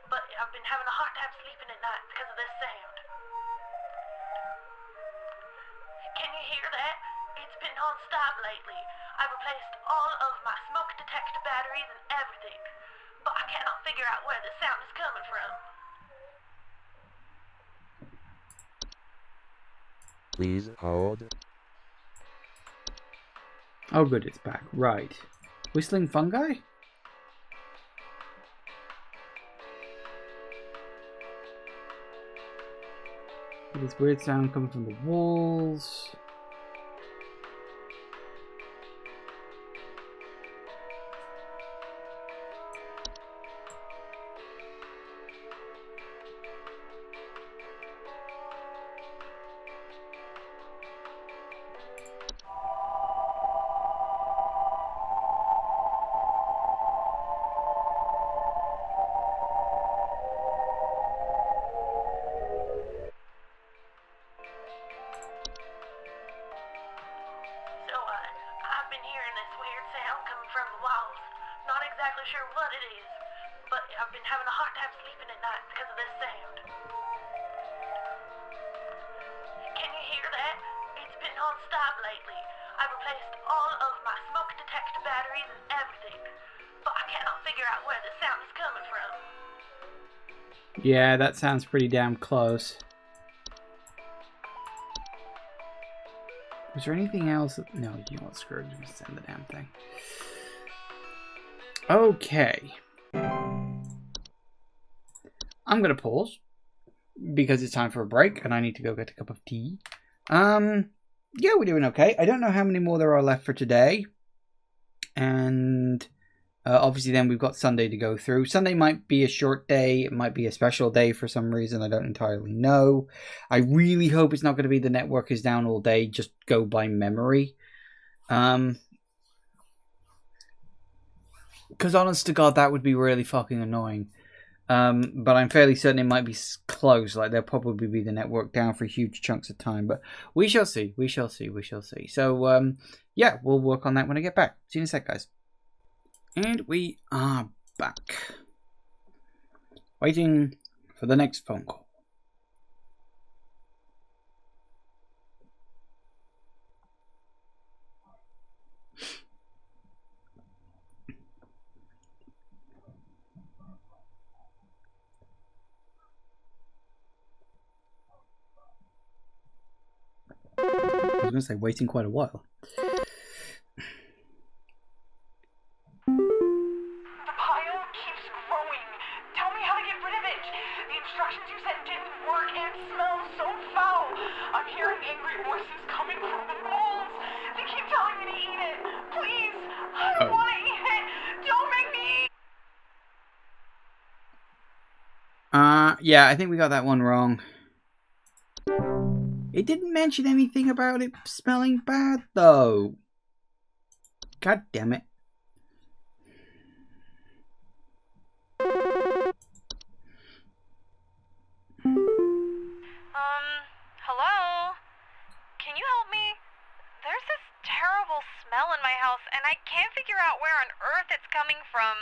S8: but I've been having a hard time sleeping at night because of this sound. Can you hear that? It's been non-stop lately. I've replaced all of my smoke detector batteries and everything, but I cannot figure out where the sound is coming from.
S3: Please hold.
S1: Oh good, it's back. Right. Whistling fungi? This weird sound coming from the walls.
S8: Sure what it is, but I've been having a hard time sleeping at night because of this sound. Can you hear that? It's been non-stop lately. I've replaced all of my smoke detector batteries and everything, but I cannot figure out where the sound is coming from.
S1: Yeah, that sounds pretty damn close. Was there anything else? No, you know what, screw it, just send the damn thing. Okay. I'm gonna pause because it's time for a break and I need to go get a cup of tea. Yeah, we're doing okay. I don't know how many more there are left for today. And obviously then we've got Sunday to go through. Sunday might be a short day. It might be a special day for some reason. I don't entirely know. I really hope it's not going to be the network is down all day. Just go by memory. Because honest to God, that would be really fucking annoying. But I'm fairly certain it might be close. Like, there'll probably be the network down for huge chunks of time. But we shall see. We shall see. We shall see. So, yeah, we'll work on that when I get back. See you in a sec, guys. And we are back. Waiting for the next phone call. I was going to say waiting quite a while.
S2: The pile keeps growing. Tell me how to get rid of it. The instructions you sent didn't work and smells so foul. I'm here
S1: Yeah, I think we got that one wrong. It didn't mention anything about it smelling bad, though. God damn it.
S8: Hello? Can you help me? There's this terrible smell in my house, and I can't figure out where on earth it's coming from.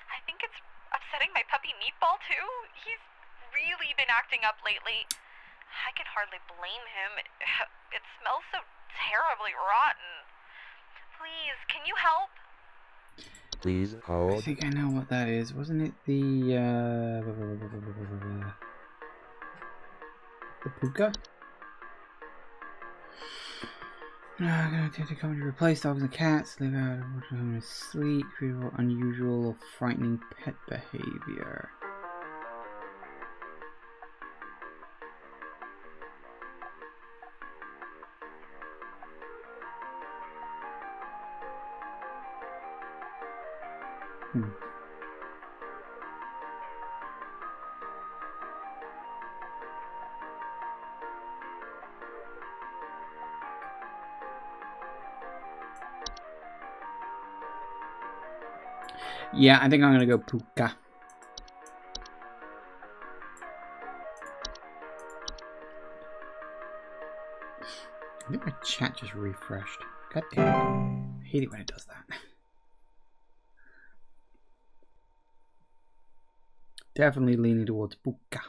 S8: I think it's upsetting my puppy Meatball, too. He's really been acting up lately. I can hardly blame him. It smells so terribly rotten. Please, can you help?
S3: Please
S1: I
S3: hold.
S1: think I know what that is. Wasn't it the puka? I'm gonna attempt to come to replace dogs and cats, live out of home sleep, create unusual or frightening pet behavior. Yeah, I think I'm gonna go puka. I think my chat just refreshed. God damn it. I hate it when it does that. Definitely leaning towards puka.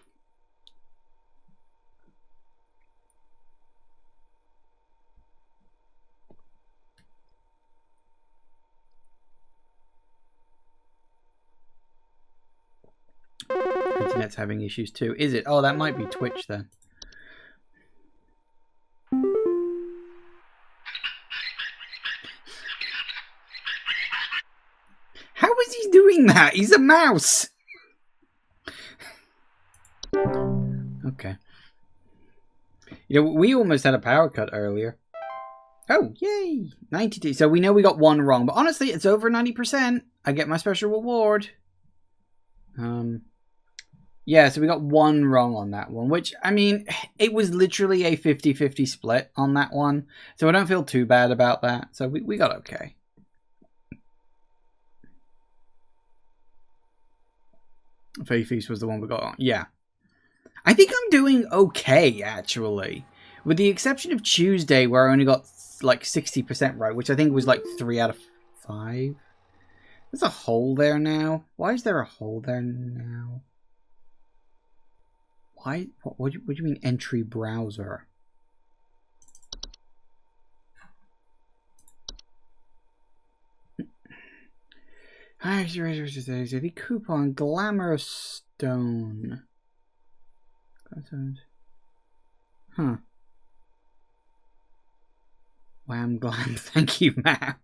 S1: Internet's having issues too. Is it? Oh, that might be Twitch then. How is he doing that? He's a mouse. Okay. You know, we almost had a power cut earlier. Oh, yay! 92. So we know we got one wrong, but honestly, it's over 90%. I get my special reward. Yeah, so we got one wrong on that one, which, I mean, it was literally a 50-50 split on that one, so I don't feel too bad about that. So we got okay. Fae Feast was the one we got on. Yeah. I think I'm doing okay, actually. With the exception of Tuesday, where I only got, like, 60% right, which I think was, like, 3 out of 5. There's a hole there now. Why is there a hole there now? Why? What do you mean entry browser? The coupon Glamorous Stone. Huh. Wham glam. Thank you, ma'am.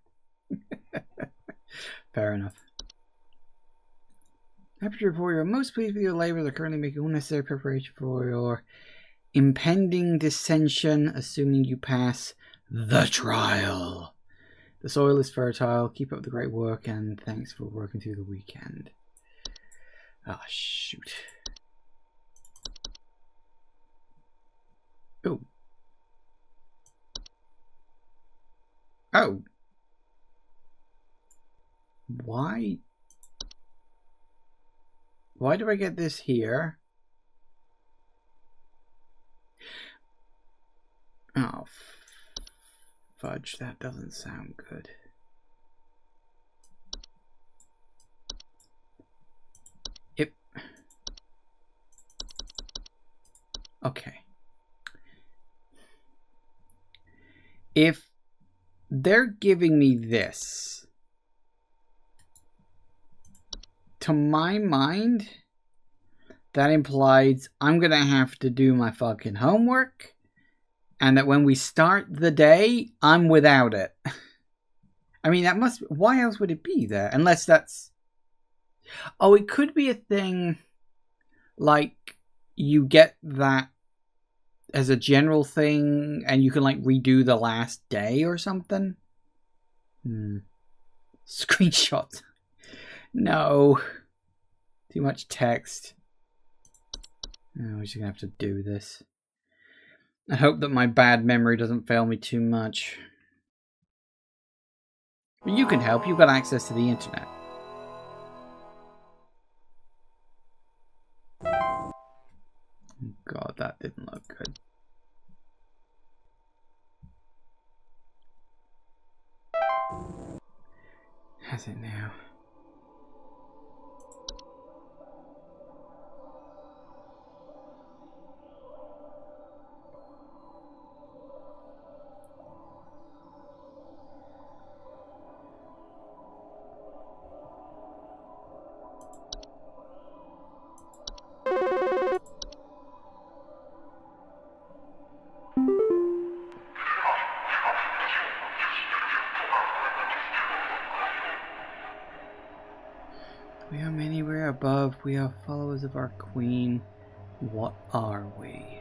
S1: Fair enough. Happy to report you're most pleased with your labor. They're currently making all necessary preparation for your impending dissension, assuming you pass the trial. The soil is fertile. Keep up the great work, and thanks for working through the weekend. Ah, shoot. Oh. Oh. Why? Why do I get this here? Oh, fudge, that doesn't sound good. Yep. Okay. If they're giving me this, to my mind, that implies I'm gonna have to do my fucking homework, and that when we start the day, I'm without it. I mean, that must... Why else would it be there? Unless that's... Oh, it could be a thing like you get that as a general thing, and you can, like, redo the last day or something? Screenshots. No. Too much text. Oh, we're just gonna have to do this. I hope that my bad memory doesn't fail me too much. But you can help. You've got access to the internet. God, that didn't look good. Has it now? We are many, we are above, we are followers of our queen. What are we?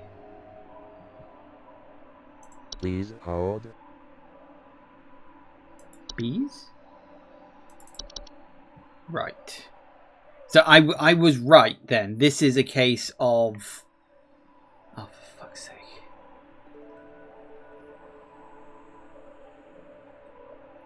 S3: Please hold.
S1: Bees? Right. So I was right then. This is a case of... Oh, for fuck's sake.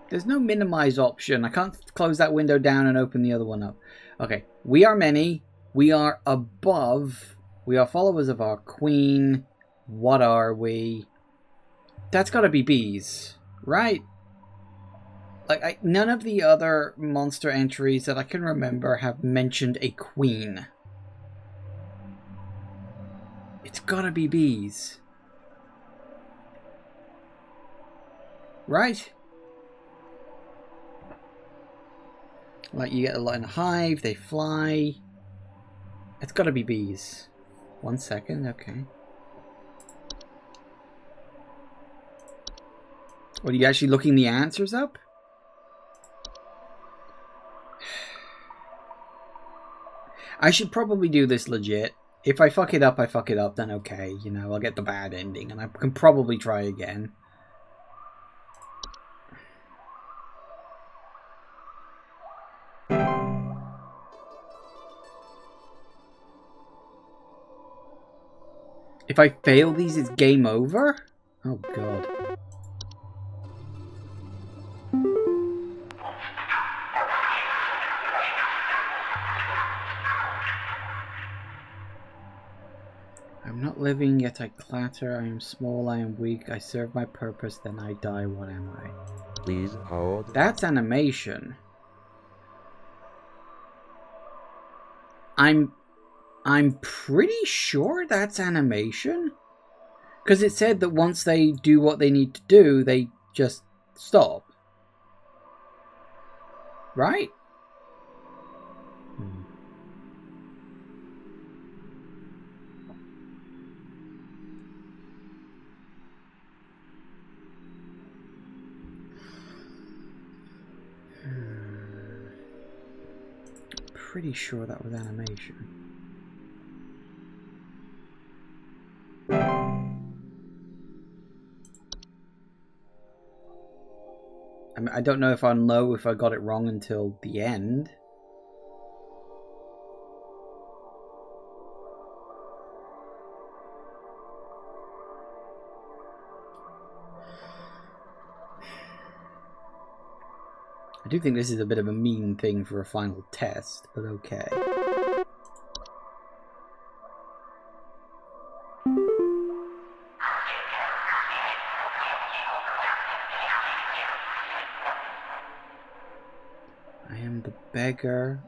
S1: There's no minimize option. I can't close that window down and open the other one up. Okay. We are many. We are above. We are followers of our queen. What are we? That's got to be bees, right? Like, none of the other monster entries that I can remember have mentioned a queen. It's got to be bees. Right? Like, you get a lot in a hive, they fly. It's got to be bees. 1 second, okay. What, are you actually looking the answers up? I should probably do this legit. If I fuck it up, I fuck it up, then okay. You know, I'll get the bad ending, and I can probably try again. If I fail these, it's game over? Oh, God. I'm not living, yet I clatter. I am small, I am weak. I serve my purpose, then I die. What am I?
S3: Please hold.
S1: That's animation. I'm pretty sure that's animation. Because it said that once they do what they need to do, they just stop. Right? Pretty sure that was animation. I mean, I don't know if I'll know if I got it wrong until the end. I do think this is a bit of a mean thing for a final test, but okay. I am the beggar.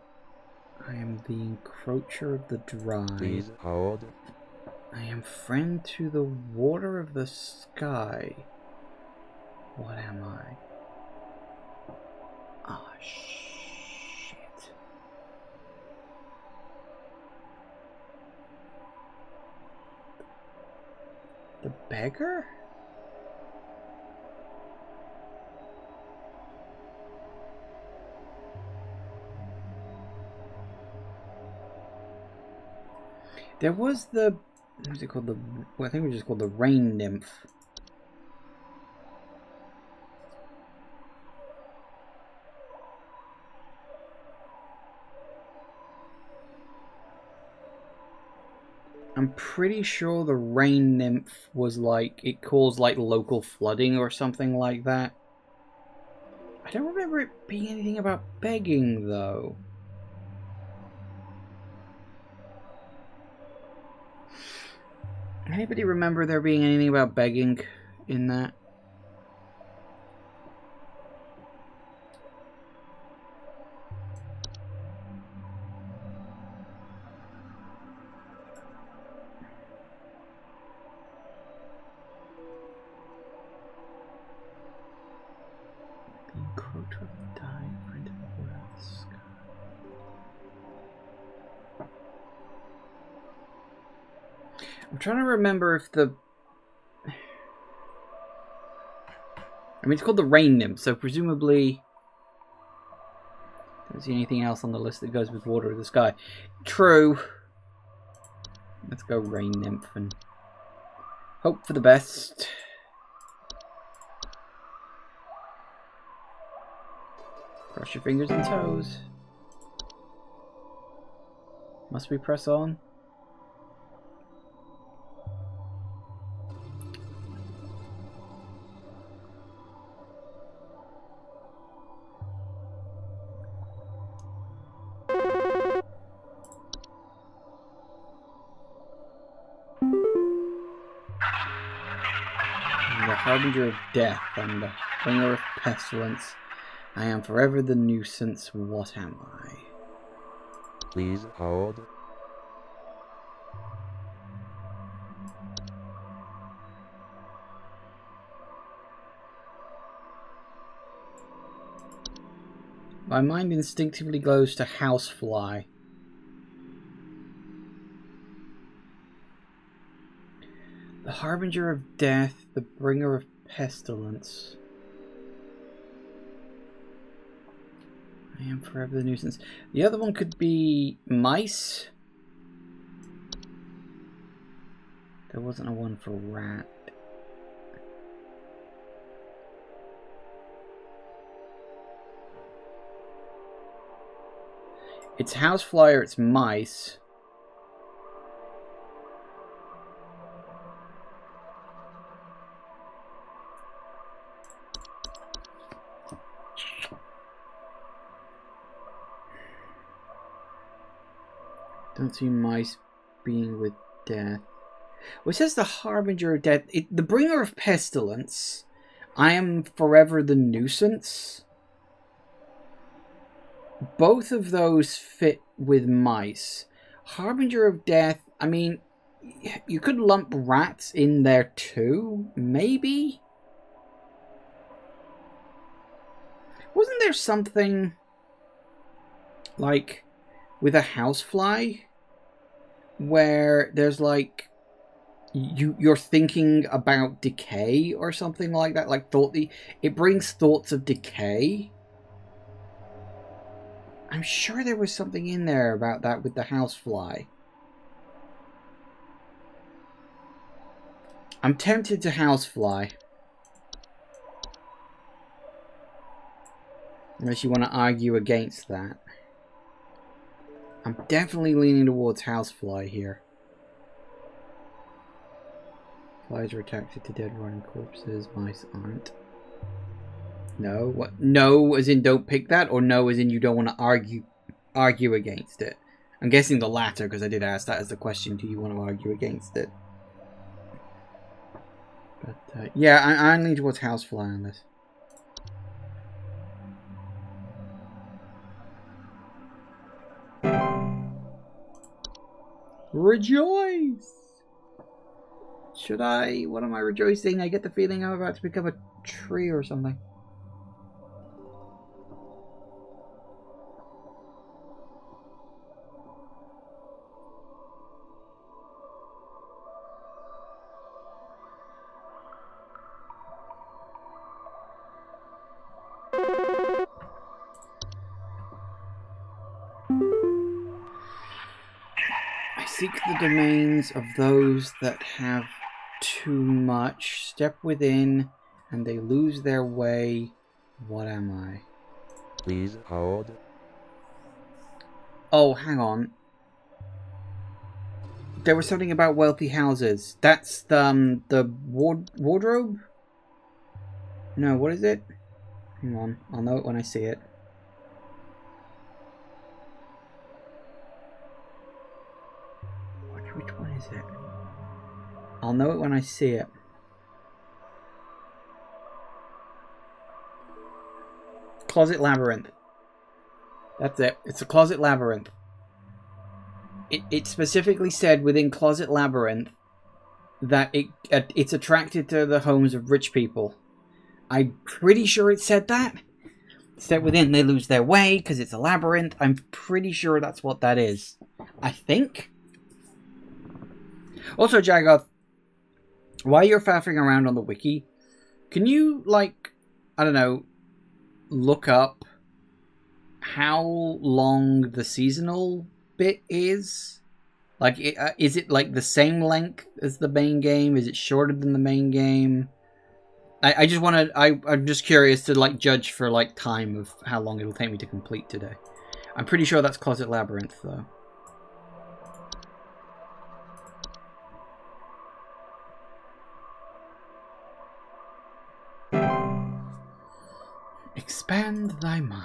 S1: I am the encroacher of the dry.
S3: Please hold.
S1: I am friend to the water of the sky. What am I? Ah, oh, shit. The beggar? There was the... what was it called? I think it was just called the rain nymph. I'm pretty sure the rain nymph was like, it caused like local flooding or something like that. I don't remember it being anything about begging though. Anybody remember there being anything about begging in that? I'm trying to remember if the... I mean, it's called the Rain Nymph, so presumably... Don't see anything else on the list that goes with Water of the Sky. True. Let's go Rain Nymph and hope for the best. Cross your fingers and toes. Must we press on? The harbinger of death and the bringer of pestilence. I am forever the nuisance. What am I?
S3: Please hold.
S1: My mind instinctively goes to housefly. The harbinger of death, the bringer of pestilence. I am forever the nuisance. The other one could be mice. There wasn't a one for rat. It's housefly or it's mice. Don't see mice being with death. Well, it says the harbinger of death. The bringer of pestilence. I am forever the nuisance. Both of those fit with mice. Harbinger of death, I mean, you could lump rats in there too, maybe? Wasn't there something like with a housefly where there's like you're thinking about decay or something like that, like it brings thoughts of decay? I'm sure there was something in there about that with the housefly. I'm tempted to housefly. Unless you want to argue against that. I'm definitely leaning towards housefly here. Flies are attracted to dead rotting corpses. Mice aren't. No? What? No as in don't pick that, or no as in you don't want to argue against it? I'm guessing the latter, because I did ask that as the question, do you want to argue against it? But, yeah, I'm leaning towards housefly on this. Rejoice! Should I? What am I rejoicing? I get the feeling I'm about to become a tree or something. I seek the domains of those that have too much. Step within, and they lose their way. What am I?
S3: Please hold.
S1: Oh, hang on. There was something about wealthy houses. That's the wardrobe? No, what is it? Hang on, I'll know it when I see it. Which one is it? I'll know it when I see it. Closet Labyrinth. That's it. It's a Closet Labyrinth. It specifically said within Closet Labyrinth that it's attracted to the homes of rich people. I'm pretty sure it said that. It said within they lose their way because it's a labyrinth. I'm pretty sure that's what that is. I think. Also, Jagoth, while you're faffing around on the wiki, can you, like, I don't know, look up how long the seasonal bit is? Like, is it like the same length as the main game? Is it shorter than the main game? I just want to. I'm just curious to like judge for like time of how long it'll take me to complete today. I'm pretty sure that's Closet Labyrinth though. Expand thy mind.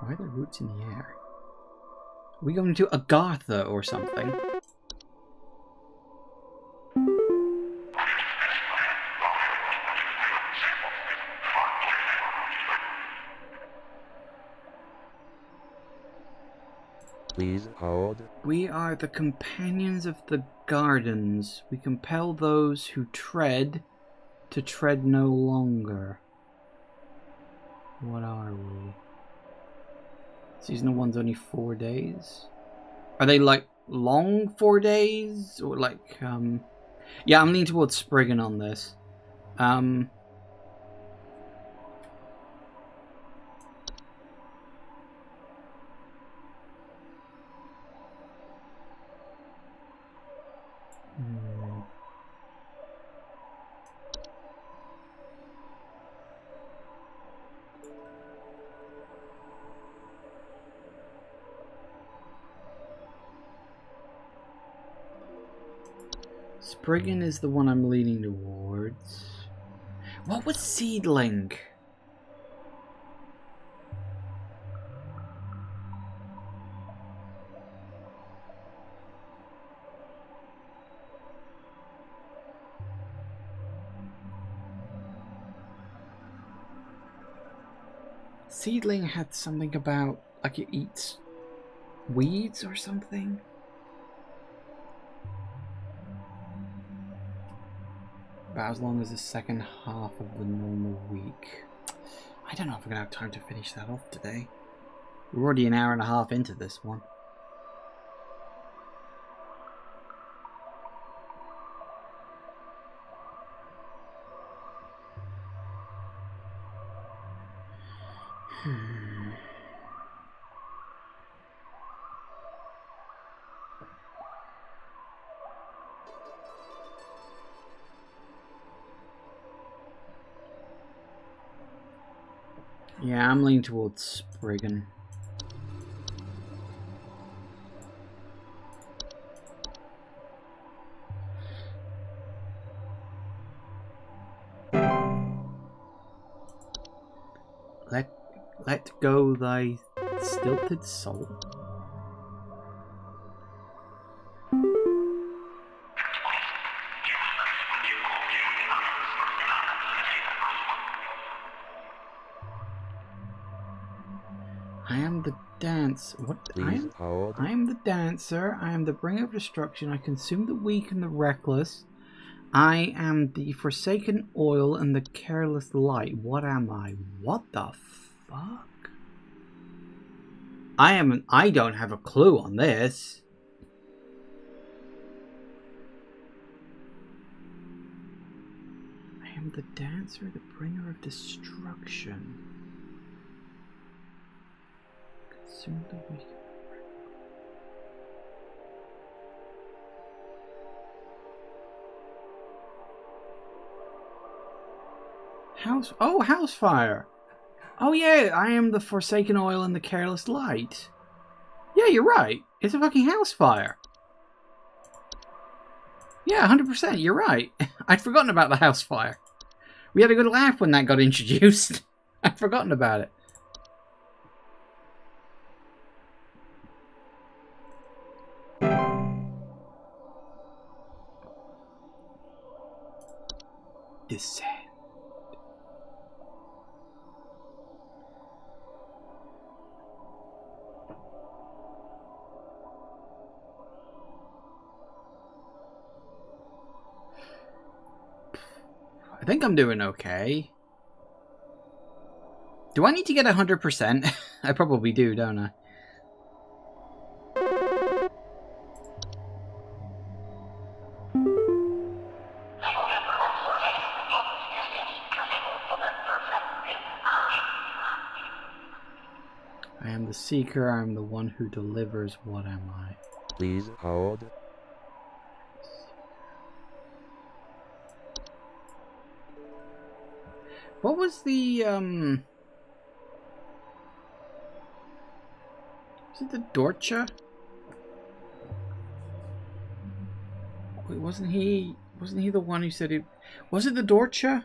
S1: Why are there roots in the air? Are we going to Agartha or something?
S3: Please hold.
S1: We are the companions of the gardens. We compel those who tread to tread no longer. What are we? Seasonal one's only 4 days. Are they like long 4 days? Or like, yeah, I'm leaning towards Spriggan on this. Spriggan is the one I'm leaning towards. What was Seedling? Seedling had something about, like, it eats weeds or something? About as long as the second half of the normal week. I don't know if we're going to have time to finish that off today. We're already an hour and a half into this one. Yeah, I'm leaning towards Spriggan. Let go thy stilted soul. I am the dance. What?
S3: Please hold.
S1: I am the dancer. I am the bringer of destruction. I consume the weak and the reckless. I am the forsaken oil and the careless light. What am I? What the fuck? I don't have a clue on this. I am the dancer, the bringer of destruction. Consume the weak. Housefire. Oh yeah, I am the forsaken oil and the careless light. Yeah, you're right. It's a fucking house fire. Yeah, 100%. You're right. I'd forgotten about the house fire. We had a good laugh when that got introduced. I'd forgotten about it. Descend. I think I'm doing okay. Do I need to get 100%? I probably do, don't I? I am the seeker, I am the one who delivers. What am I?
S3: Please hold.
S1: What was the, was it the Dorcha? Wait, wasn't he the one who said it? Was it the Dorcha?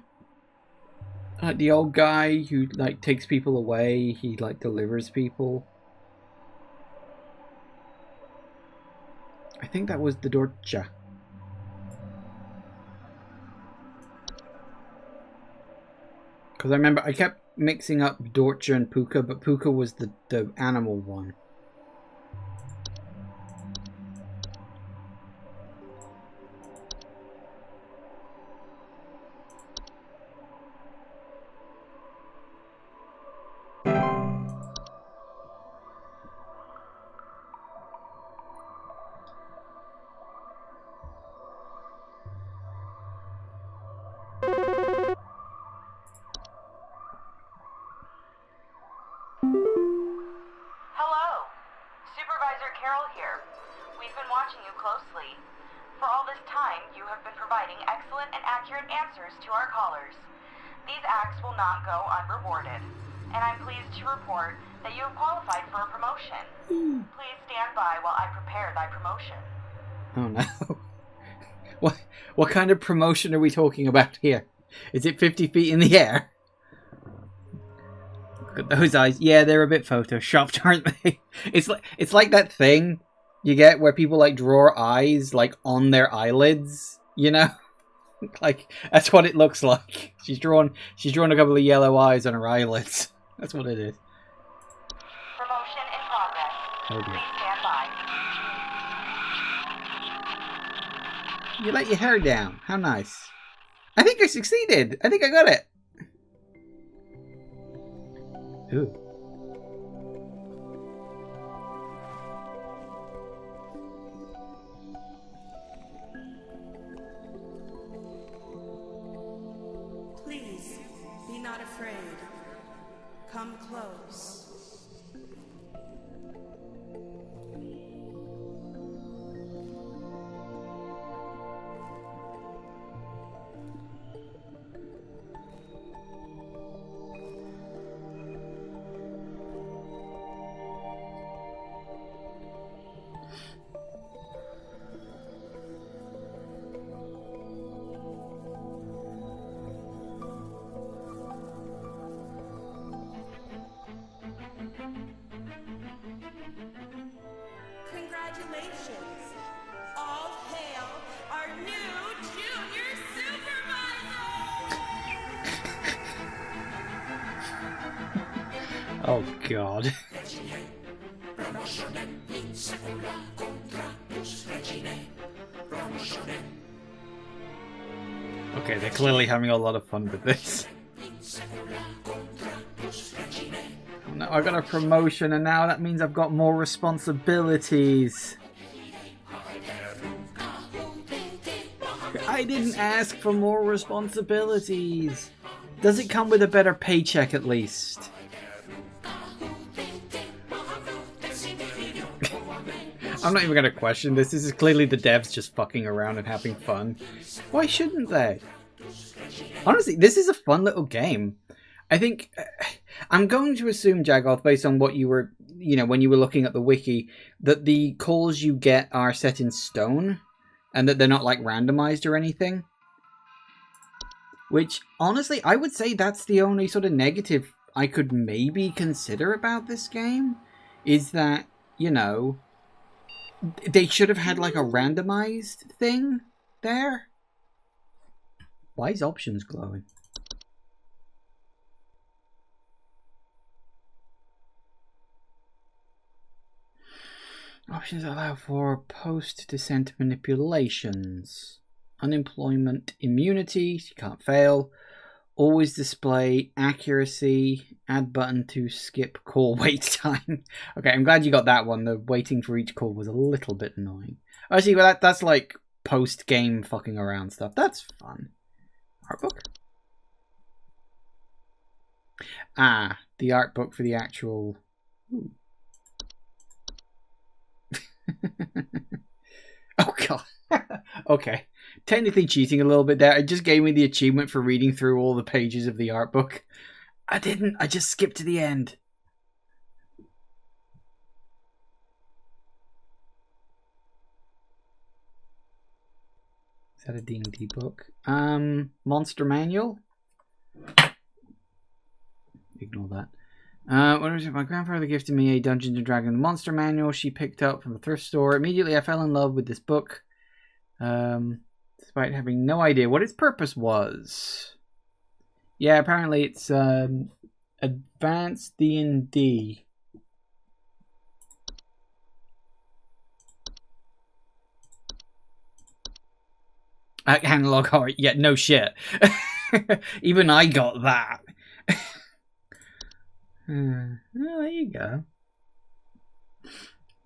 S1: Like the old guy who like takes people away, he like delivers people. I think that was the Dorcha. Because I remember I kept mixing up Dorcha and Puka, but Puka was the animal one.
S2: Hello. Supervisor Carol here. We've been watching you closely. For all this time, you have been providing excellent and accurate answers to our callers. These acts will not go unrewarded, and I'm pleased to report that you have qualified for a promotion. Please stand by while I prepare thy promotion.
S1: Oh no. What kind of promotion are we talking about here? Is it 50 feet in the air? Look at those eyes. Yeah, they're a bit photoshopped, aren't they? It's like that thing you get where people like draw eyes like on their eyelids, you know? Like that's what it looks like. She's drawn a couple of yellow eyes on her eyelids. That's what it is.
S2: Promotion in progress.
S1: Oh dear.
S2: Please stand by.
S1: You let your hair down. How nice. I think I succeeded. I think I got it. Ooh.
S9: Please, be not afraid. Come close. Congratulations! All hail our new junior supervisor!
S1: Oh god. Okay, they're clearly having a lot of fun with this. No, I got a promotion and now that means I've got more responsibilities. I didn't ask for more responsibilities. Does it come with a better paycheck at least? I'm not even going to question this. This is clearly the devs just fucking around and having fun. Why shouldn't they? Honestly, this is a fun little game. I think I'm going to assume, Jagoth, based on what you were, when you were looking at the wiki, that the calls you get are set in stone. and that they're not like randomized or anything. Which, honestly, I would say that's the only sort of negative I could maybe consider about this game, is that, you know, they should have had like a randomized thing there. Why is options glowing? Options allow for post-descent manipulations. Unemployment immunity, you can't fail. Always display accuracy. Add button to skip call wait time. Okay, I'm glad you got that one. The waiting for each call was a little bit annoying. Oh, see, well, that's like post-game fucking around stuff. That's fun. Art book? Ah, the art book for the actual... Ooh. Oh, God. Okay. Technically cheating a little bit there. It just gave me the achievement for reading through all the pages of the art book. I didn't. I just skipped to the end. Is that a D&D book? Monster Manual? Ignore that. What was it? My grandfather gifted me a Dungeons & Dragons Monster Manual she picked up from the thrift store. Immediately I fell in love with this book. Despite having no idea what its purpose was. Yeah, apparently it's advanced D&D. Analog horror. Yeah, no shit. Even I got that. Well, there you go.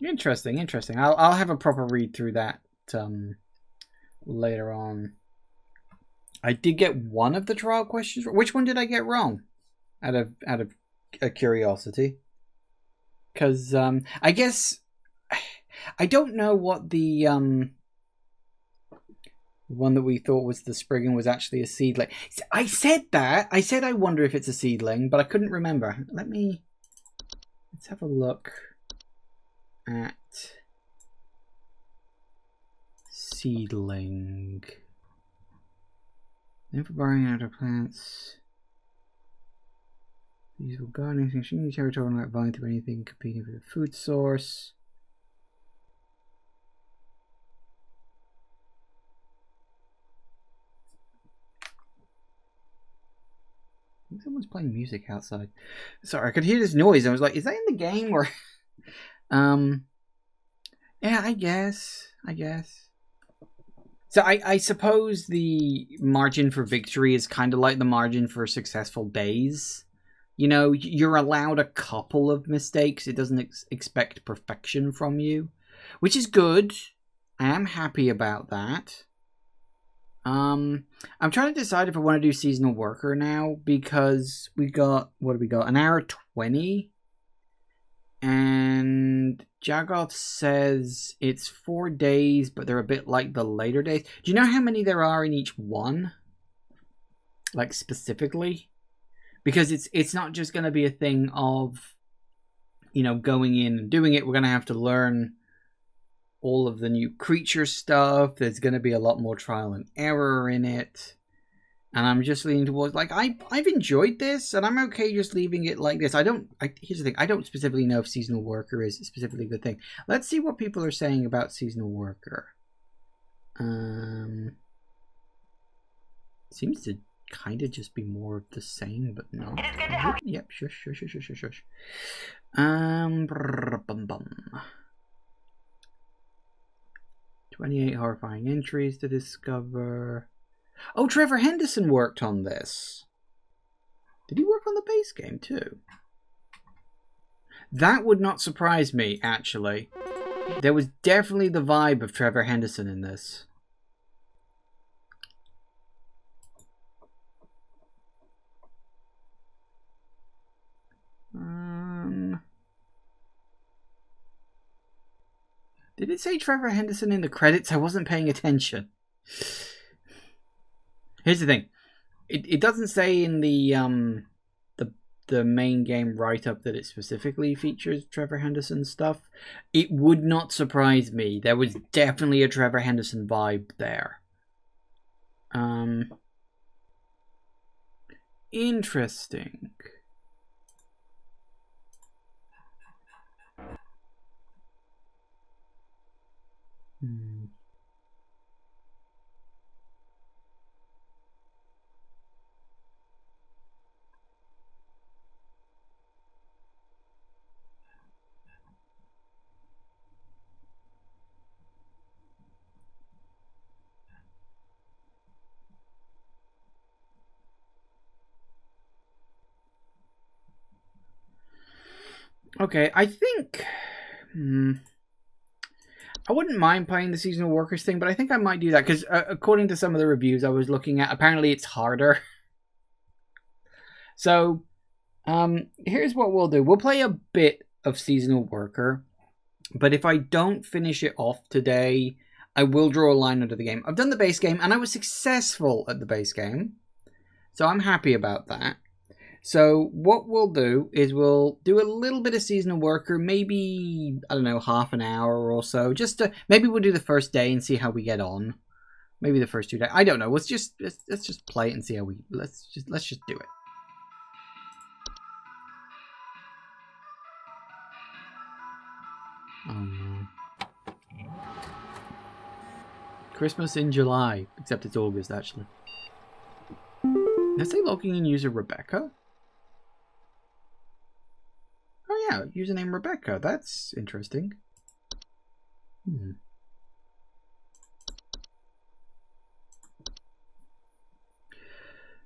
S1: Interesting, interesting. I'll have a proper read through that later on. I did get one of the trial questions. Which one did I get wrong? Out of a curiosity. Because I guess I don't know what the one that we thought was the Spriggan was actually a seedling. I said that. I said I wonder if it's a seedling, but I couldn't remember. Let's have a look at seedling. Then for borrowing out of plants. Useful gardening, extremely territorial, not vying to anything competing with a food source. I think someone's playing music outside. Sorry, I could hear this noise. I was like, is that in the game or yeah, I guess. So I suppose the margin for victory is kind of like the margin for successful days. You know, you're allowed a couple of mistakes. It doesn't expect perfection from you, which is good. I am happy about that. I'm trying to decide if I want to do seasonal worker now, because we got, what do we got? An hour 20. And Jagoff says it's 4 days, but they're a bit like the later days. Do you know how many there are in each one? Like specifically? Because it's not just going to be a thing of, you know, going in and doing it. We're going to have to learn all of the new creature stuff. There's going to be a lot more trial and error in it. And I'm just leaning towards, like, I've enjoyed this, and I'm okay just leaving it like this. Here's the thing, I don't specifically know if seasonal worker is specifically a good thing. Let's see what people are saying about seasonal worker. Seems to kind of just be more of the same, but no.
S2: It is good to have you.
S1: Yep, shush. 28 horrifying entries to discover. Oh, Trevor Henderson worked on this. Did he work on the base game too? That would not surprise me, actually. There was definitely the vibe of Trevor Henderson in this. Did it say Trevor Henderson in the credits? I wasn't paying attention. Here's the thing. It doesn't say in the the main game write-up that it specifically features Trevor Henderson stuff, it would not surprise me. There was definitely a Trevor Henderson vibe there. Interesting. Okay, I think... I wouldn't mind playing the seasonal workers thing, but I think I might do that, because according to some of the reviews I was looking at, apparently it's harder. So, here's what we'll do. We'll play a bit of seasonal worker, but if I don't finish it off today, I will draw a line under the game. I've done the base game, and I was successful at the base game, so I'm happy about that. So what we'll do is we'll do a little bit of seasonal worker, maybe, I don't know, half an hour or so. Just to, maybe we'll do the first day and see how we get on. Maybe the first 2 days. I don't know. Let's just play it and see how we. Let's just do it. Oh no. Christmas in July, except it's August actually. Let's say logging in user Rebecca. Oh yeah, username Rebecca. That's interesting.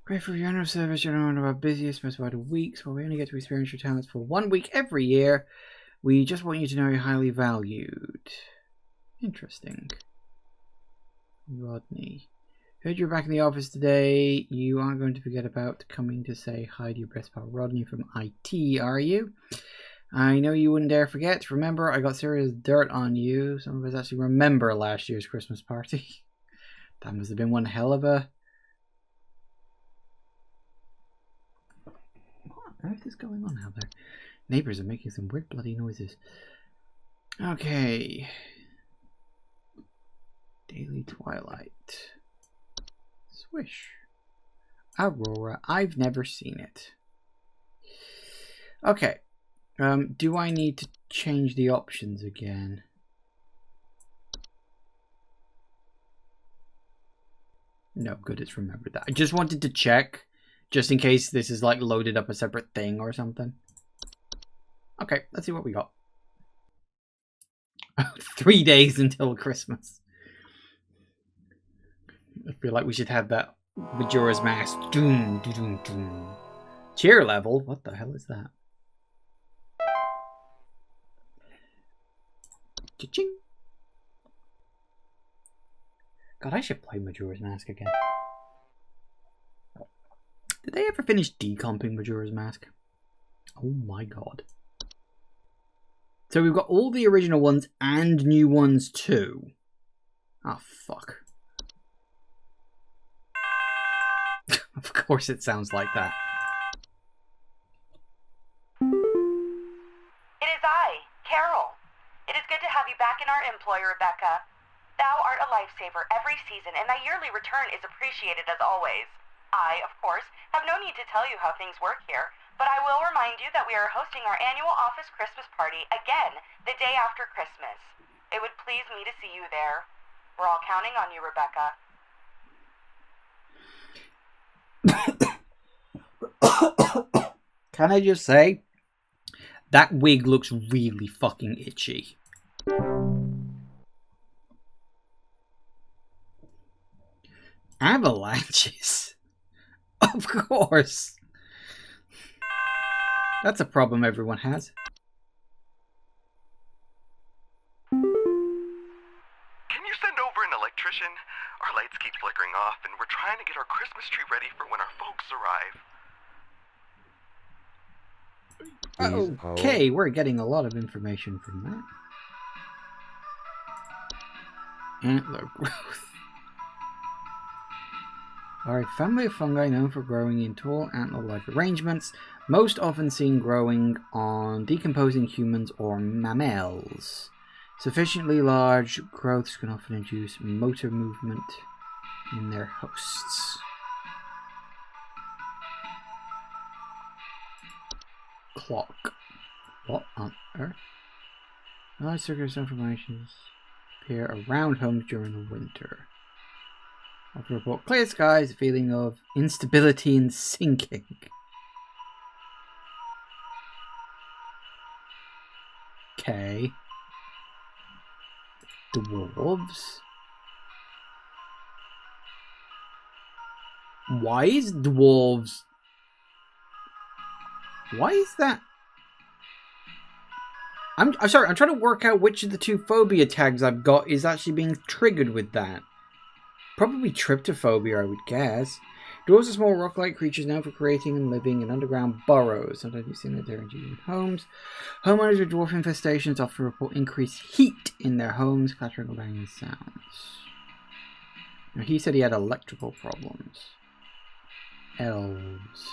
S1: Great for your annual service. You're one of our busiest, most vital weeks. While we only get to experience your talents for 1 week every year, we just want you to know you're highly valued. Interesting. Rodney. Heard you're back in the office today. You aren't going to forget about coming to say hi to your best pal Rodney from IT, are you? I know you wouldn't dare forget. Remember, I got serious dirt on you. Some of us actually remember last year's Christmas party. That must have been one hell of a... What on earth is going on out there? Neighbors are making some weird bloody noises. Okay. Daily Twilight. Swish. Aurora. I've never seen it. Okay. Do I need to change the options again? No, good, it's remembered that. I just wanted to check, just in case this is like loaded up a separate thing or something. Okay, let's see what we got. 3 days until Christmas. I feel like we should have that Majora's Mask. Doom, doom, doom, doom. Cheer level? What the hell is that? Cha-ching. God, I should play Majora's Mask again. Did they ever finish decomping Majora's Mask? Oh my god. So we've got all the original ones and new ones too. Ah, fuck. Of course it sounds like that.
S2: It is I, Carol. It is good to have you back in our employ, Rebecca. Thou art a lifesaver every season, and thy yearly return is appreciated as always. I, of course, have no need to tell you how things work here, but I will remind you that we are hosting our annual office Christmas party again the day after Christmas. It would please me to see you there. We're all counting on you, Rebecca.
S1: Can I just say, that wig looks really fucking itchy. Avalanches? Of course. That's a problem everyone has.
S7: Can you send over an electrician? Our lights keep flickering off, and we're trying to get our Christmas tree ready for when our folks arrive.
S1: Okay, we're getting a lot of information from that. Antler growth. are a family of fungi known for growing in tall antler-like arrangements, most often seen growing on decomposing humans or mammals. Sufficiently large growths can often induce motor movement in their hosts. Clock. What on earth? Large circular stone formations appear around homes during the winter. After report clear skies, a feeling of instability and sinking. Okay. Dwarves. Why is dwarves? Why is that? I'm sorry, I'm trying to work out which of the two phobia tags I've got is actually being triggered with that. Probably tryptophobia, I would guess. Dwarves are small rock-like creatures known for creating and living in underground burrows. Sometimes you've seen that they're in homes. Homeowners with dwarf infestations often report increased heat in their homes, clattering or banging sounds. Now, he said he had electrical problems. Elves.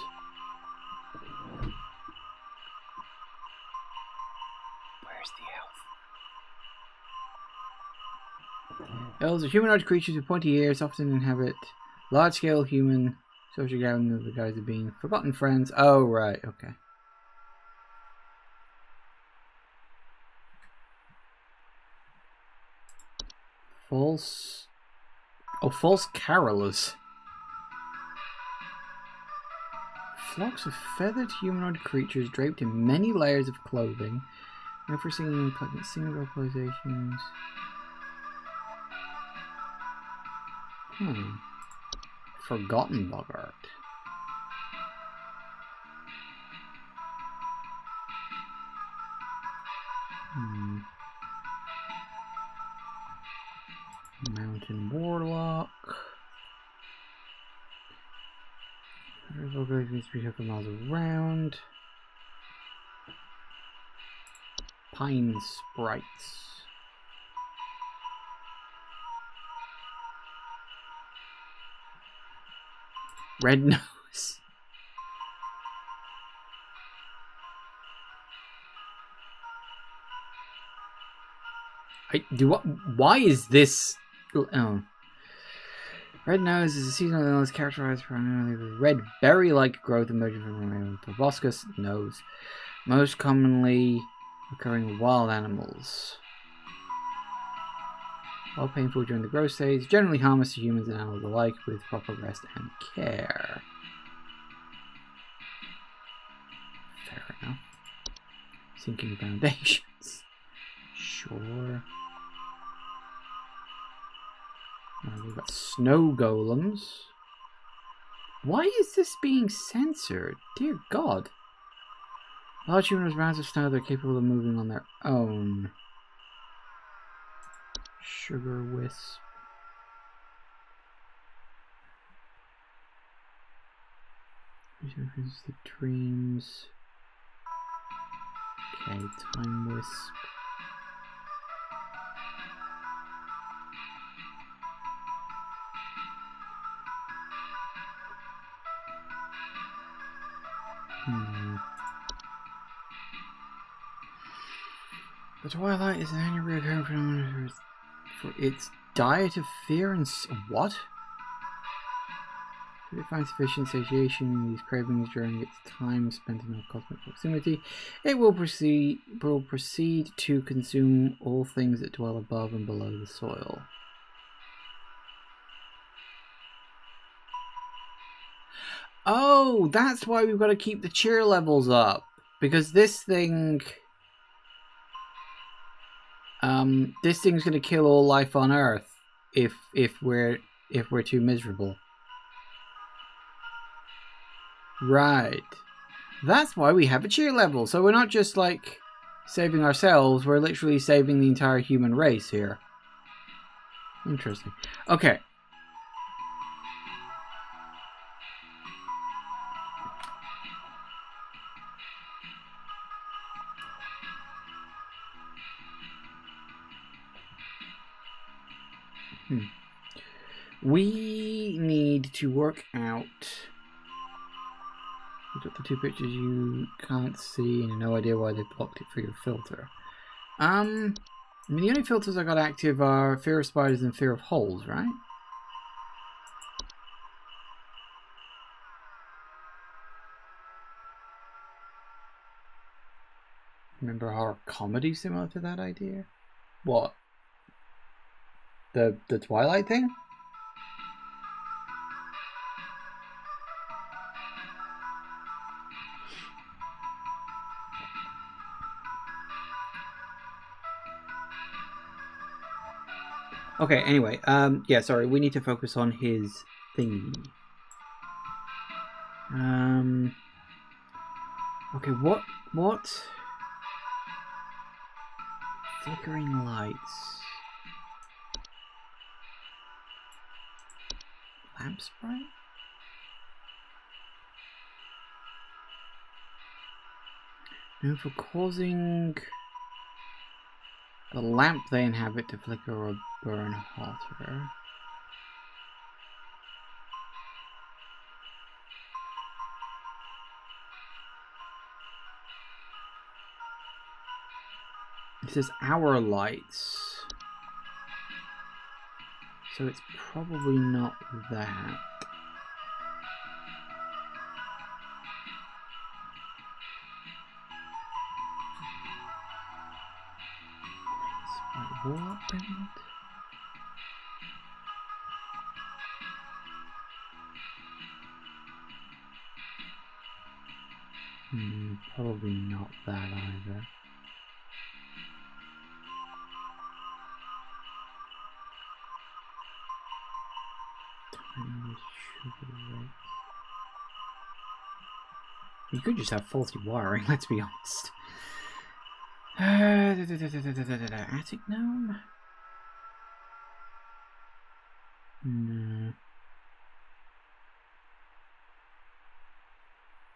S1: Where's the elf? Elves are humanoid creatures with pointy ears, often inhabit large-scale human social gatherings under the guise of being forgotten friends. Oh, right, okay. False carolers. Flocks of feathered humanoid creatures draped in many layers of clothing. Never singing and single vocalizations. Forgotten boggart. Mountain warlock. Vocalizations 300 miles around. Pine sprites. Red nose. Why is this? Oh. Red nose is a seasonal illness characterized primarily with red berry-like growth emerging from a proboscis nose, most commonly occurring in wild animals. While painful during the growth stage, generally harmless to humans and animals alike with proper rest and care. Fair enough. Sinking foundations. Sure. We've got snow golems. Why is this being censored? Dear God. Large humanoid mounds of snow, they're capable of moving on their own. Sugar wisp. The dreams. Okay, time wisp. The Twilight is an annual recurring phenomenon for its diet of fear and what? If it finds sufficient satiation in these cravings during its time spent in our cosmic proximity, it will proceed to consume all things that dwell above and below the soil. Oh, that's why we've got to keep the cheer levels up. Because this thing... this thing's going to kill all life on Earth if we're too miserable. Right. That's why we have a cheer level. So we're not just, like, saving ourselves. We're literally saving the entire human race here. Interesting. Okay. We need to work out. You took the two pictures you can't see and no idea why they blocked it for your filter. I mean, the only filters I got active are fear of spiders and fear of holes, right? Remember a horror comedy similar to that idea? What? The Twilight thing? Okay, anyway, yeah, sorry, we need to focus on his thingy. Okay, what? Flickering lights. Lamp sprite? Known for causing the lamp they inhabit to flicker or burn hotter. It says our lights. So it's probably not that. What? Probably not that either. Tiny sugar rate. You could just have faulty wiring, let's be honest. Attic gnome? No.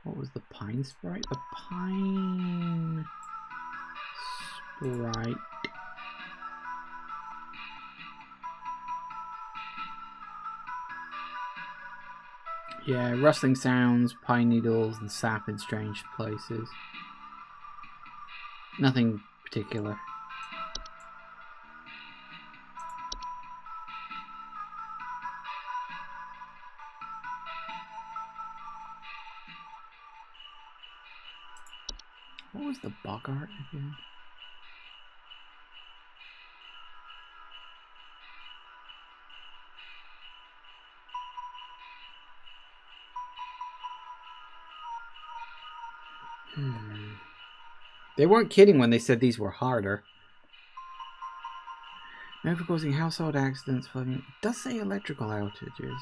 S1: What was the pine sprite? The pine sprite. Yeah, rustling sounds, pine needles, and sap in strange places. Nothing particular. What was the bug art again? They weren't kidding when they said these were harder. Known for causing household accidents, flooding. It does say electrical outages.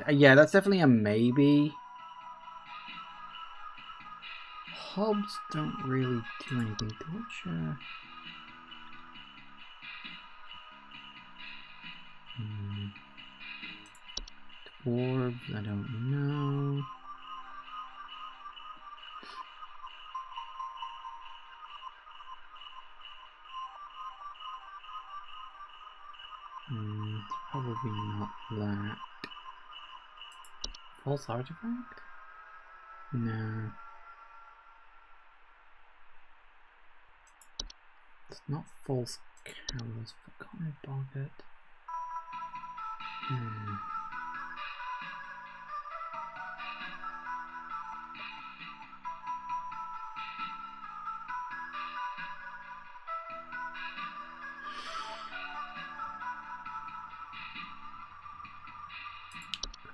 S1: Yeah, that's definitely a maybe. Hobs don't really do anything. Torture. Dwarves, I don't know. It's probably not that. False artifact? No. It's not false cameras. Forgotten boggart.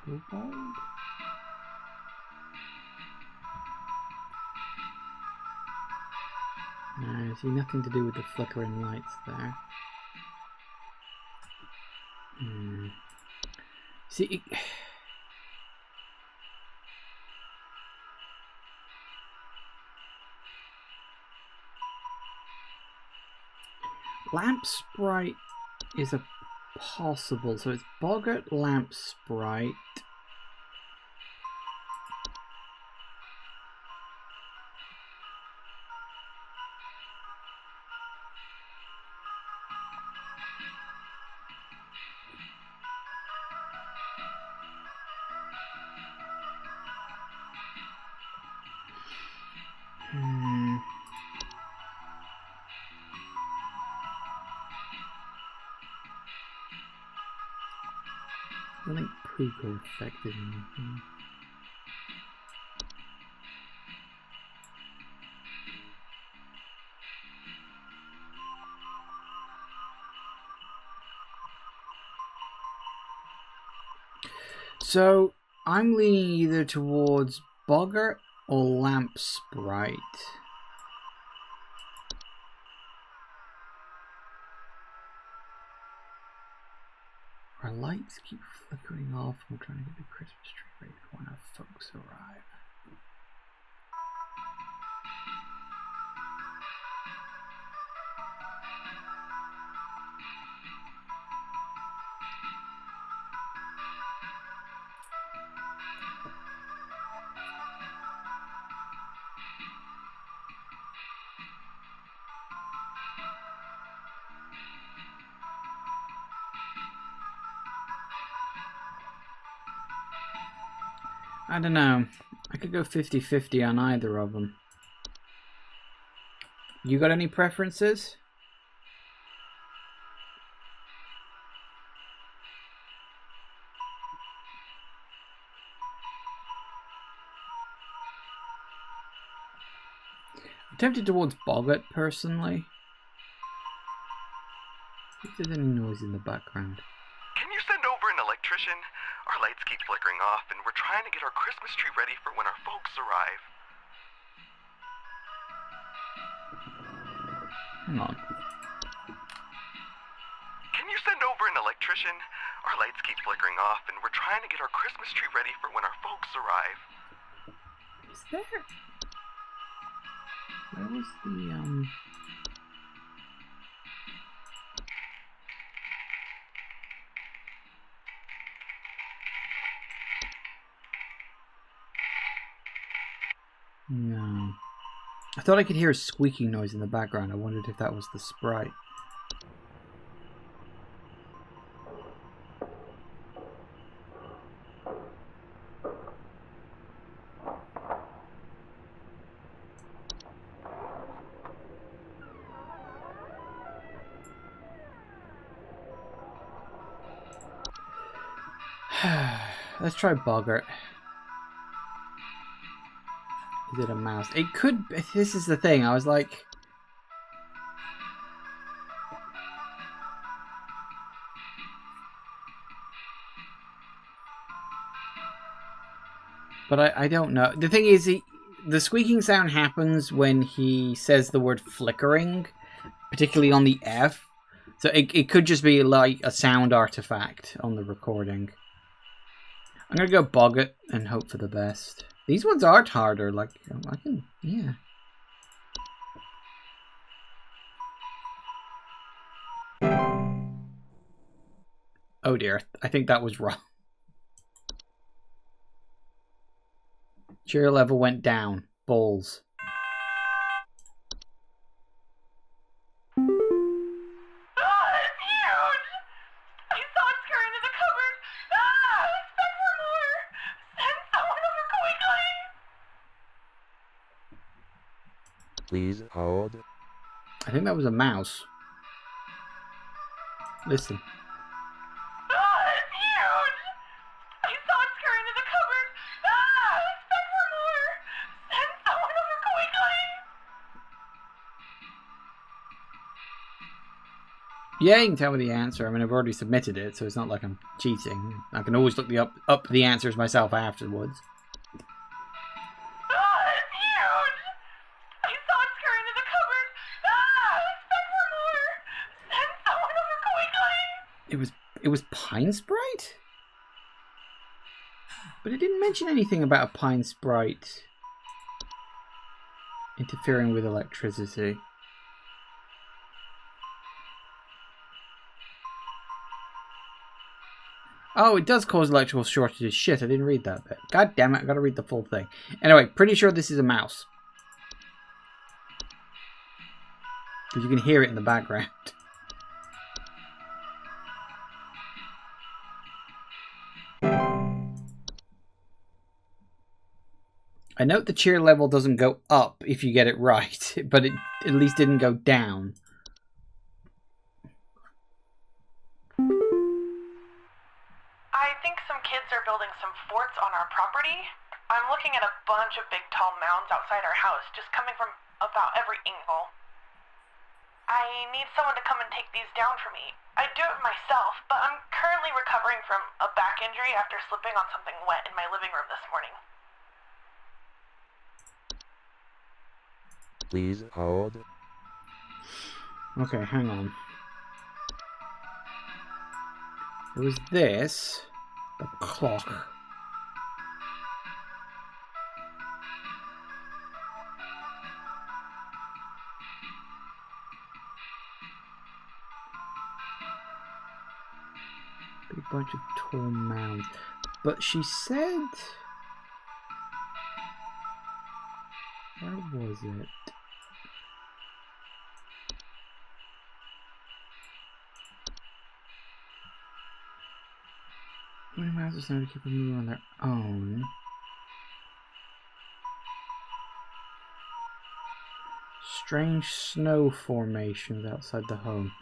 S1: Kobold? No, I see nothing to do with the flickering lights there. See, lamp sprite is a possible. So it's Boggart, Lamp, Sprite. I don't think Puka affected anything. So I'm leaning either towards Boggart or Lamp Sprite. Our lights keep flickering off and we're trying to get the Christmas tree ready for when our folks arrive. I don't know. I could go 50-50 on either of them. You got any preferences? I'm tempted towards Boggart, personally. If there's any noise in the background.
S7: Can you send over an electrician? Our lights keep flickering off, and we're trying to get our Christmas tree ready for when our folks arrive.
S1: Hang on.
S7: Can you send over an electrician? Our lights keep flickering off, and we're trying to get our Christmas tree ready for when our folks arrive.
S1: Is there... Where was the, No. I thought I could hear a squeaking noise in the background. I wondered if that was the sprite. Let's try Boggart. Is it a mouse? It could... This is the thing. I was like... But I don't know. The thing is, the squeaking sound happens when he says the word flickering, particularly on the F. So it could just be like a sound artifact on the recording. I'm going to go Boggart and hope for the best. These ones aren't harder, like, I can, yeah. Oh dear, I think that was wrong. Cheer level went down. Balls.
S3: Please hold.
S1: I think that was a mouse. Listen. Yeah, you can tell me the answer. I mean, I've already submitted it, so it's not like I'm cheating. I can always look up the answers myself afterwards. It was Pine Sprite? But it didn't mention anything about a Pine Sprite interfering with electricity. Oh, it does cause electrical shortages. Shit, I didn't read that bit. God damn it, I gotta read the full thing. Anyway, pretty sure this is a mouse. Because you can hear it in the background. I note the cheer level doesn't go up if you get it right, but it at least didn't go down.
S4: I think some kids are building some forts on our property. I'm looking at a bunch of big tall mounds outside our house, just coming from about every angle. I need someone to come and take these down for me. I'd do it myself, but I'm currently recovering from a back injury after slipping on something wet in my living room this morning.
S3: Please hold.
S1: Okay, hang on. It was this. The clock. Big bunch of tall mounds. But she said... Where was it? How many mounds is there to keep them moving on their own? Strange snow formations outside the home.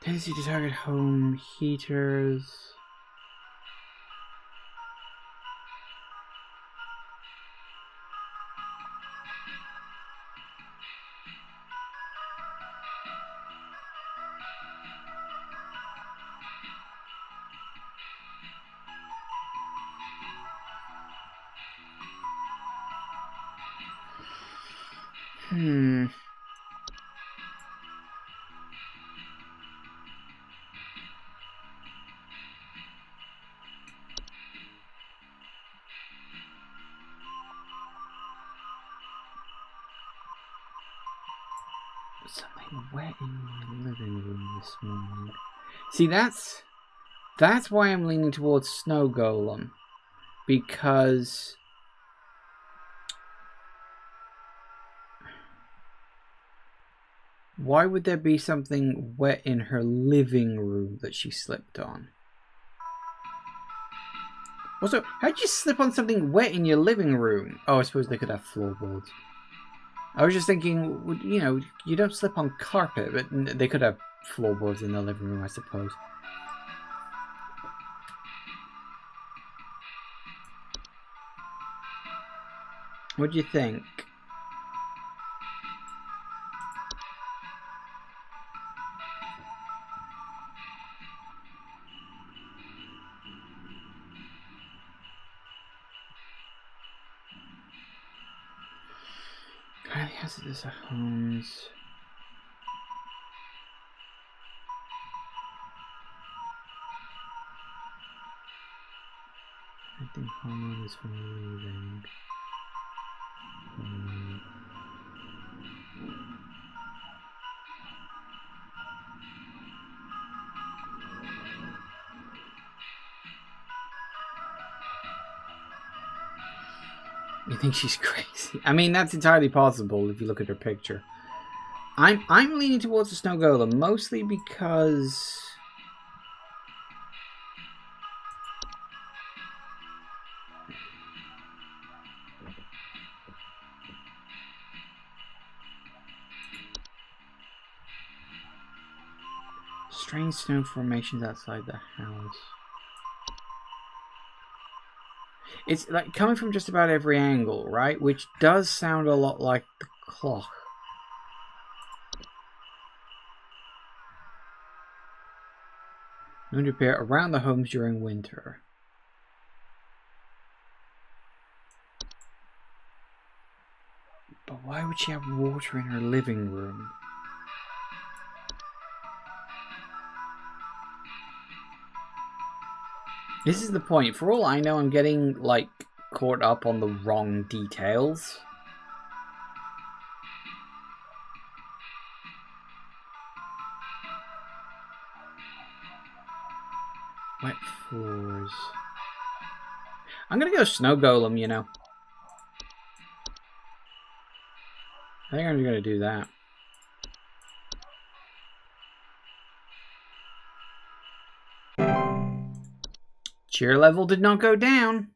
S1: Tendency to target home heaters. Something wet in my living room this morning. See, that's why I'm leaning towards Snow Golem. Because... why would there be something wet in her living room that she slipped on? Also, how'd you slip on something wet in your living room? Oh, I suppose they could have floorboards. I was just thinking, you know, you don't slip on carpet, but they could have floorboards in the living room, I suppose. What do you think? Highly hazardous homes. I think homeowners from leaving. You think she's crazy? I mean, that's entirely possible if you look at her picture. I'm leaning towards the Snow Golem, mostly because... strange snow formations outside the house. It's like coming from just about every angle, right? Which does sound a lot like the clock. Known to appear around the homes during winter. But why would she have water in her living room? This is the point. For all I know, I'm getting, like, caught up on the wrong details. Wet floors. I'm gonna go snow golem, you know. I think I'm just gonna do that. Cheer level did not go down.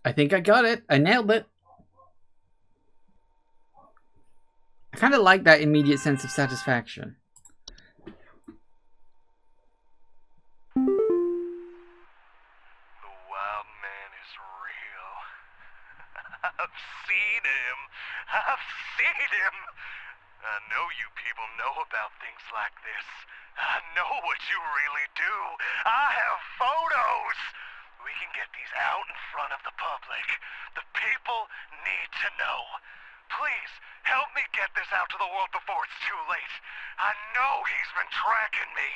S1: I think I got it. I nailed it. I kind of like that immediate sense of satisfaction.
S7: The wild man is real. I've seen him. I've seen him. I know you people know about things like this. I know what you really do. I have photos. We can get these out in front of the public. The people need to know. Please, help me get this out to the world before it's too late. I know he's been tracking me.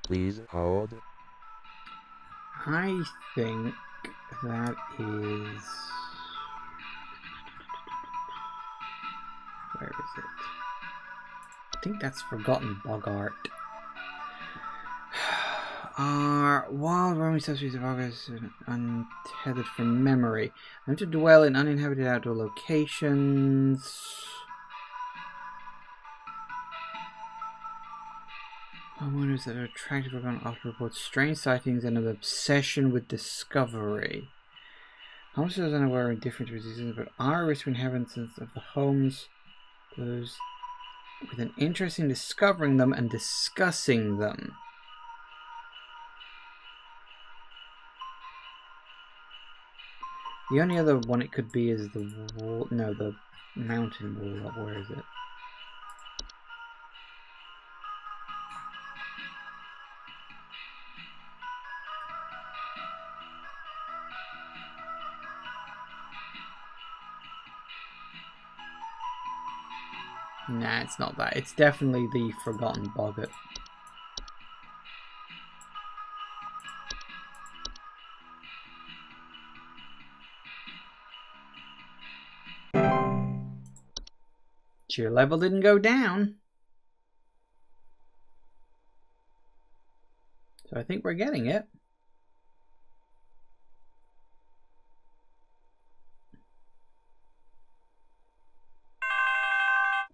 S3: Please hold.
S1: I think that is... Where is it? I think that's Forgotten Bogart. Wild roaming subspecies of August untethered from memory. I'm to dwell in uninhabited outdoor locations. Homeowners that are attracted to Forgotten often report strange sightings and an obsession with discovery. Homesteaders are unaware or indifferent to diseases, but are at risk for inhabitants of the homes. Those with an interest in discovering them and discussing them. The only other one it could be is the wall. No, the mountain wall. Where is it? Nah, it's not that. It's definitely the Forgotten Bogart. Cheer level didn't go down. So I think we're getting it.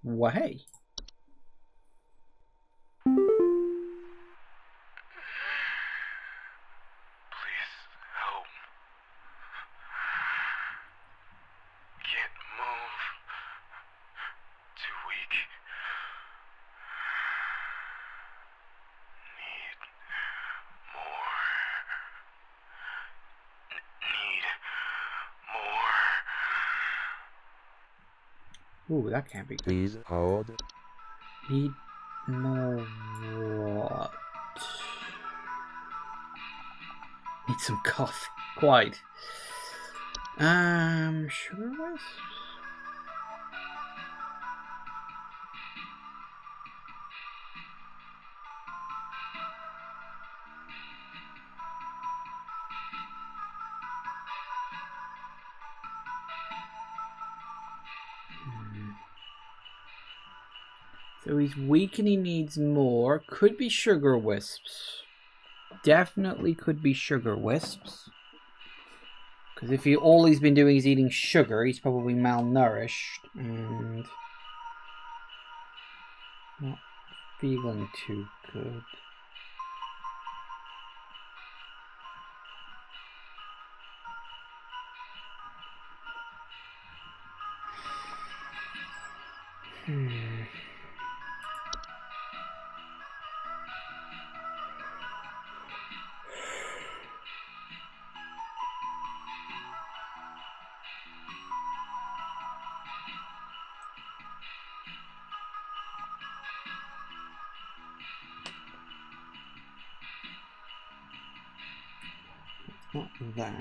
S1: Well, hey.
S7: Please help. Can't move. Too weak. Need more. Need more.
S1: Ooh, that can't be good.
S3: Please hold.
S1: Need more what? Need some coffee. Quite. Sugar wisps? So he's weak and he needs more. Could be sugar wisps. Definitely could be sugar wisps. Because if all he's been doing is eating sugar, he's probably malnourished and not feeling too good. Not that.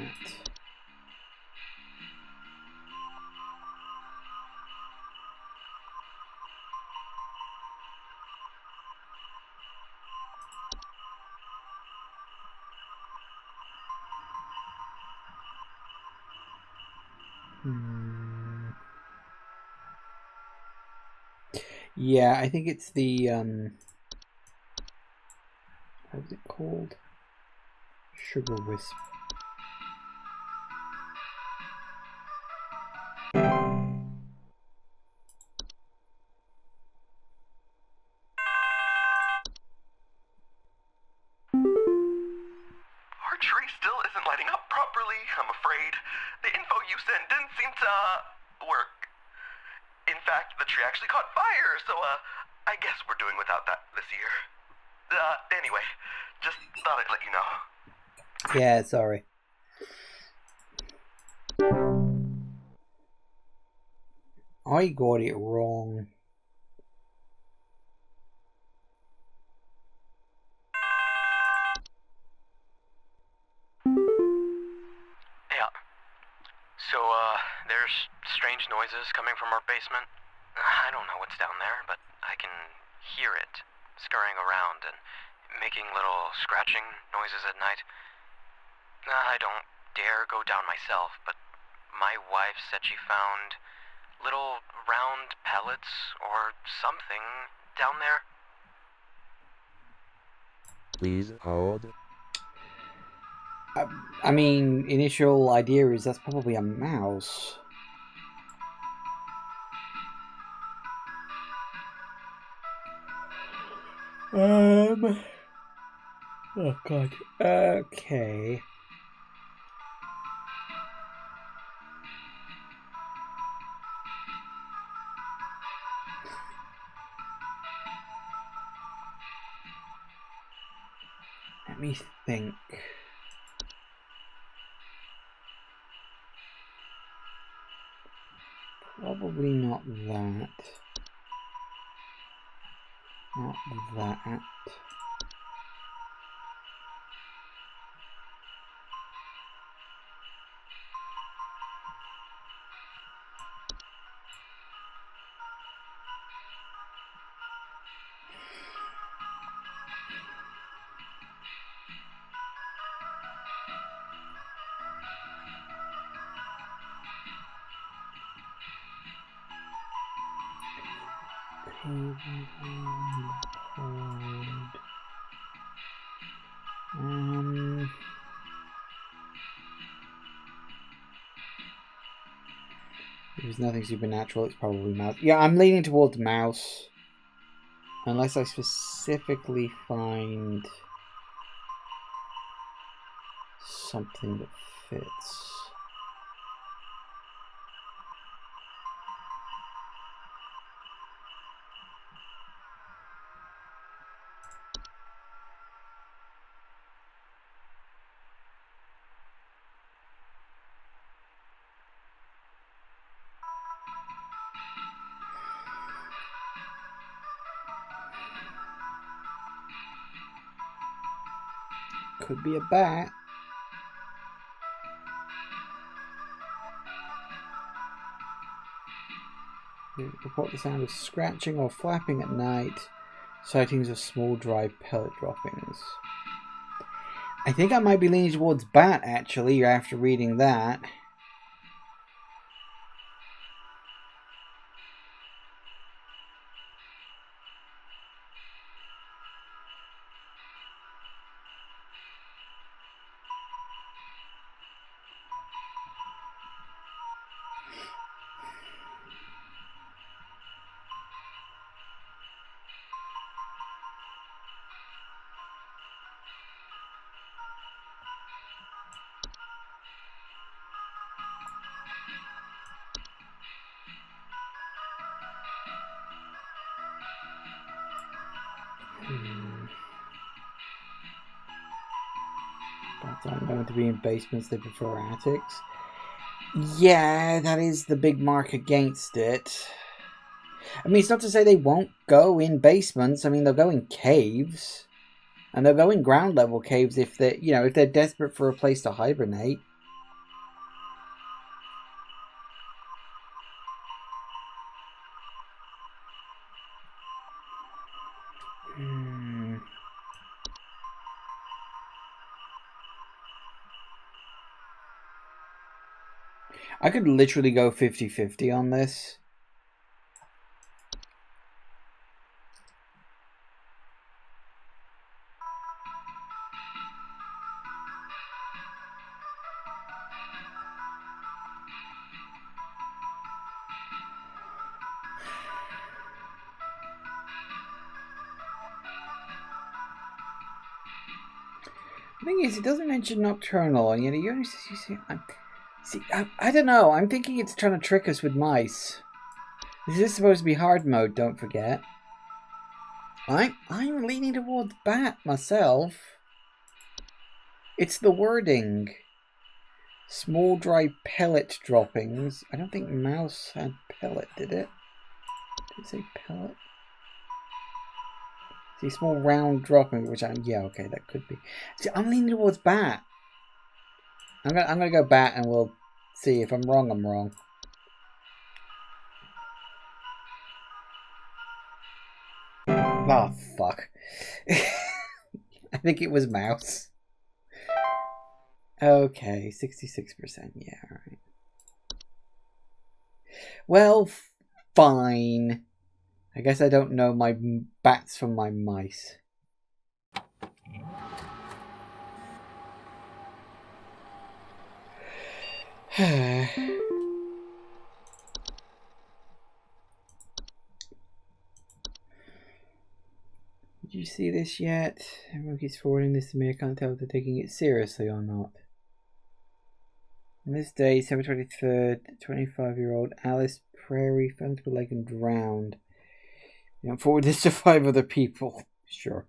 S1: Yeah, I think it's the What was it called? Sugar Wisp.
S7: Our tree still isn't lighting up properly, I'm afraid. The info you sent didn't seem to, work. In fact, the tree actually caught fire, so, I guess we're doing without that this year. Anyway, just thought I'd let you know.
S1: Yeah, sorry. I got it wrong.
S7: Yeah. So, there's strange noises coming from our basement. I don't know what's down there, but I can hear it scurrying around and making little scratching noises at night. I don't dare go down myself, but my wife said she found little round pellets or something down there.
S3: Please hold.
S1: I mean, initial idea is that's probably a mouse. Oh god. Okay. Let me think. Probably not that. Not that. If there's nothing supernatural, it's probably mouse. Yeah, I'm leaning towards mouse. Unless I specifically find something that fits. Could be a bat. Report the sound of scratching or flapping at night. Sightings of small dry pellet droppings. I think I might be leaning towards bat actually after reading that. Bats aren't known to be in basements, they prefer attics. Yeah, that is the big mark against it. I mean, it's not to say they won't go in basements. I mean, they'll go in caves. And they'll go in ground level caves if they're, if they're desperate for a place to hibernate. I could literally go 50-50 on this. The thing is, it doesn't mention nocturnal, and yet you only see. I don't know. I'm thinking it's trying to trick us with mice. This is supposed to be hard mode. Don't forget. I'm leaning towards bat myself. It's the wording. Small dry pellet droppings. I don't think mouse had pellet, did it? Did it say pellet? See, small round dropping, which yeah, okay, that could be. See, I'm leaning towards bat. I'm gonna go bat, and we'll see if I'm wrong. I'm wrong. Oh fuck! I think it was mouse. Okay, 66%. Yeah, all right. Well, fine. I guess I don't know my bats from my mice. Did you see this yet? Everyone keeps forwarding this to me. I can't tell if they're taking it seriously or not. On this day, December 23rd, 25-year-old Alice Prairie fell into a lake and drowned. You don't forward this to 5 other people. Sure.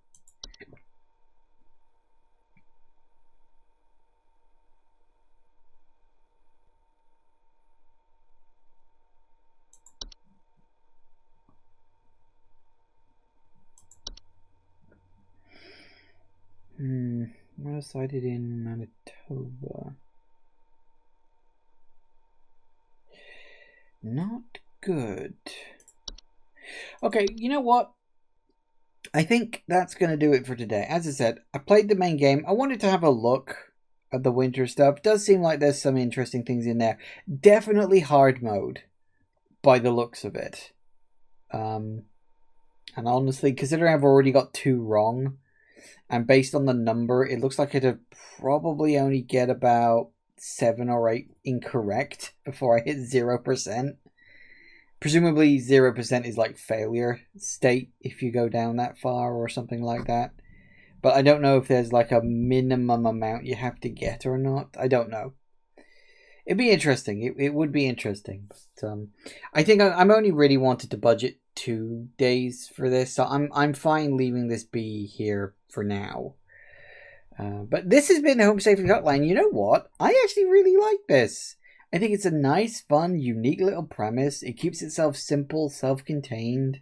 S1: Well sighted in Manitoba. Not good. Okay, you know what? I think that's going to do it for today. As I said, I played the main game. I wanted to have a look at the winter stuff. It does seem like there's some interesting things in there. Definitely hard mode by the looks of it. And honestly, considering I've already got 2 wrong, and based on the number, it looks like I'd probably only get about 7 or 8 incorrect before I hit 0%. Presumably 0% is like failure state if you go down that far or something like that. But I don't know if there's like a minimum amount you have to get or not. I don't know. It'd be interesting. It would be interesting. But I think I'm only really wanted to budget 2 days for this, so I'm fine leaving this be here for now. But this has been Home Safety Hotline. You know what? I actually really like this. I think it's a nice, fun, unique little premise. It keeps itself simple, self-contained.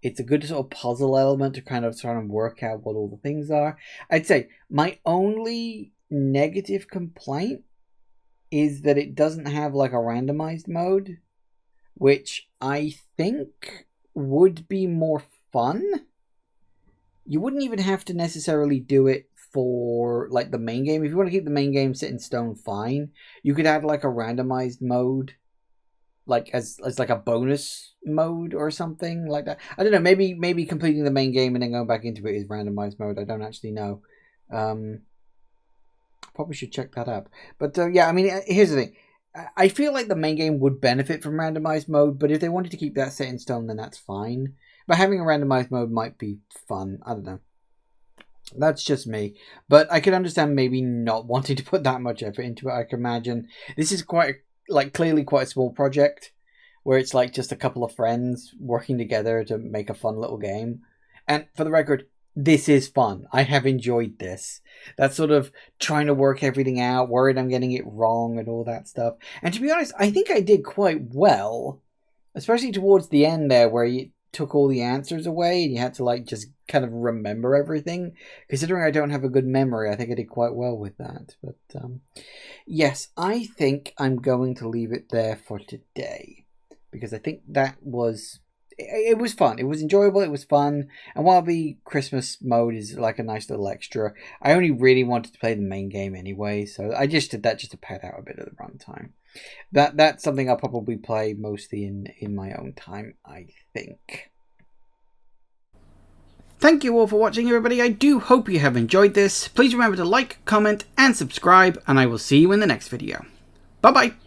S1: It's a good sort of puzzle element to kind of try and work out what all the things are. I'd say my only negative complaint is that it doesn't have like a randomized mode, which I think would be more fun. You wouldn't even have to necessarily do it for like the main game. If you want to keep the main game set in stone, fine. You could add like a randomized mode, like as like a bonus mode or something like that. I don't know. Maybe completing the main game and then going back into it is randomized mode. I don't actually know. Probably should check that up. But yeah, I mean, here's the thing. I feel like the main game would benefit from randomized mode, but if they wanted to keep that set in stone, then that's fine. But having a randomized mode might be fun. I don't know. That's just me. But I could understand maybe not wanting to put that much effort into it. I can imagine this is clearly quite a small project where it's like just a couple of friends working together to make a fun little game. And for the record, this is fun. I have enjoyed this. That sort of trying to work everything out, worried I'm getting it wrong and all that stuff. And to be honest, I think I did quite well, especially towards the end there where you took all the answers away and you had to like just kind of remember everything. Considering I don't have a good memory, I think I did quite well with that. But yes, I think I'm going to leave it there for today because I think that was it was fun. It was enjoyable. It was fun. And while the Christmas mode is like a nice little extra, I only really wanted to play the main game anyway, so I just did that just to pad out a bit of the runtime. That's something I'll probably play mostly in my own time, I think. Thank you all for watching, everybody. I do hope you have enjoyed this. Please remember to like, comment, and subscribe, and I will see you in the next video. Bye-bye.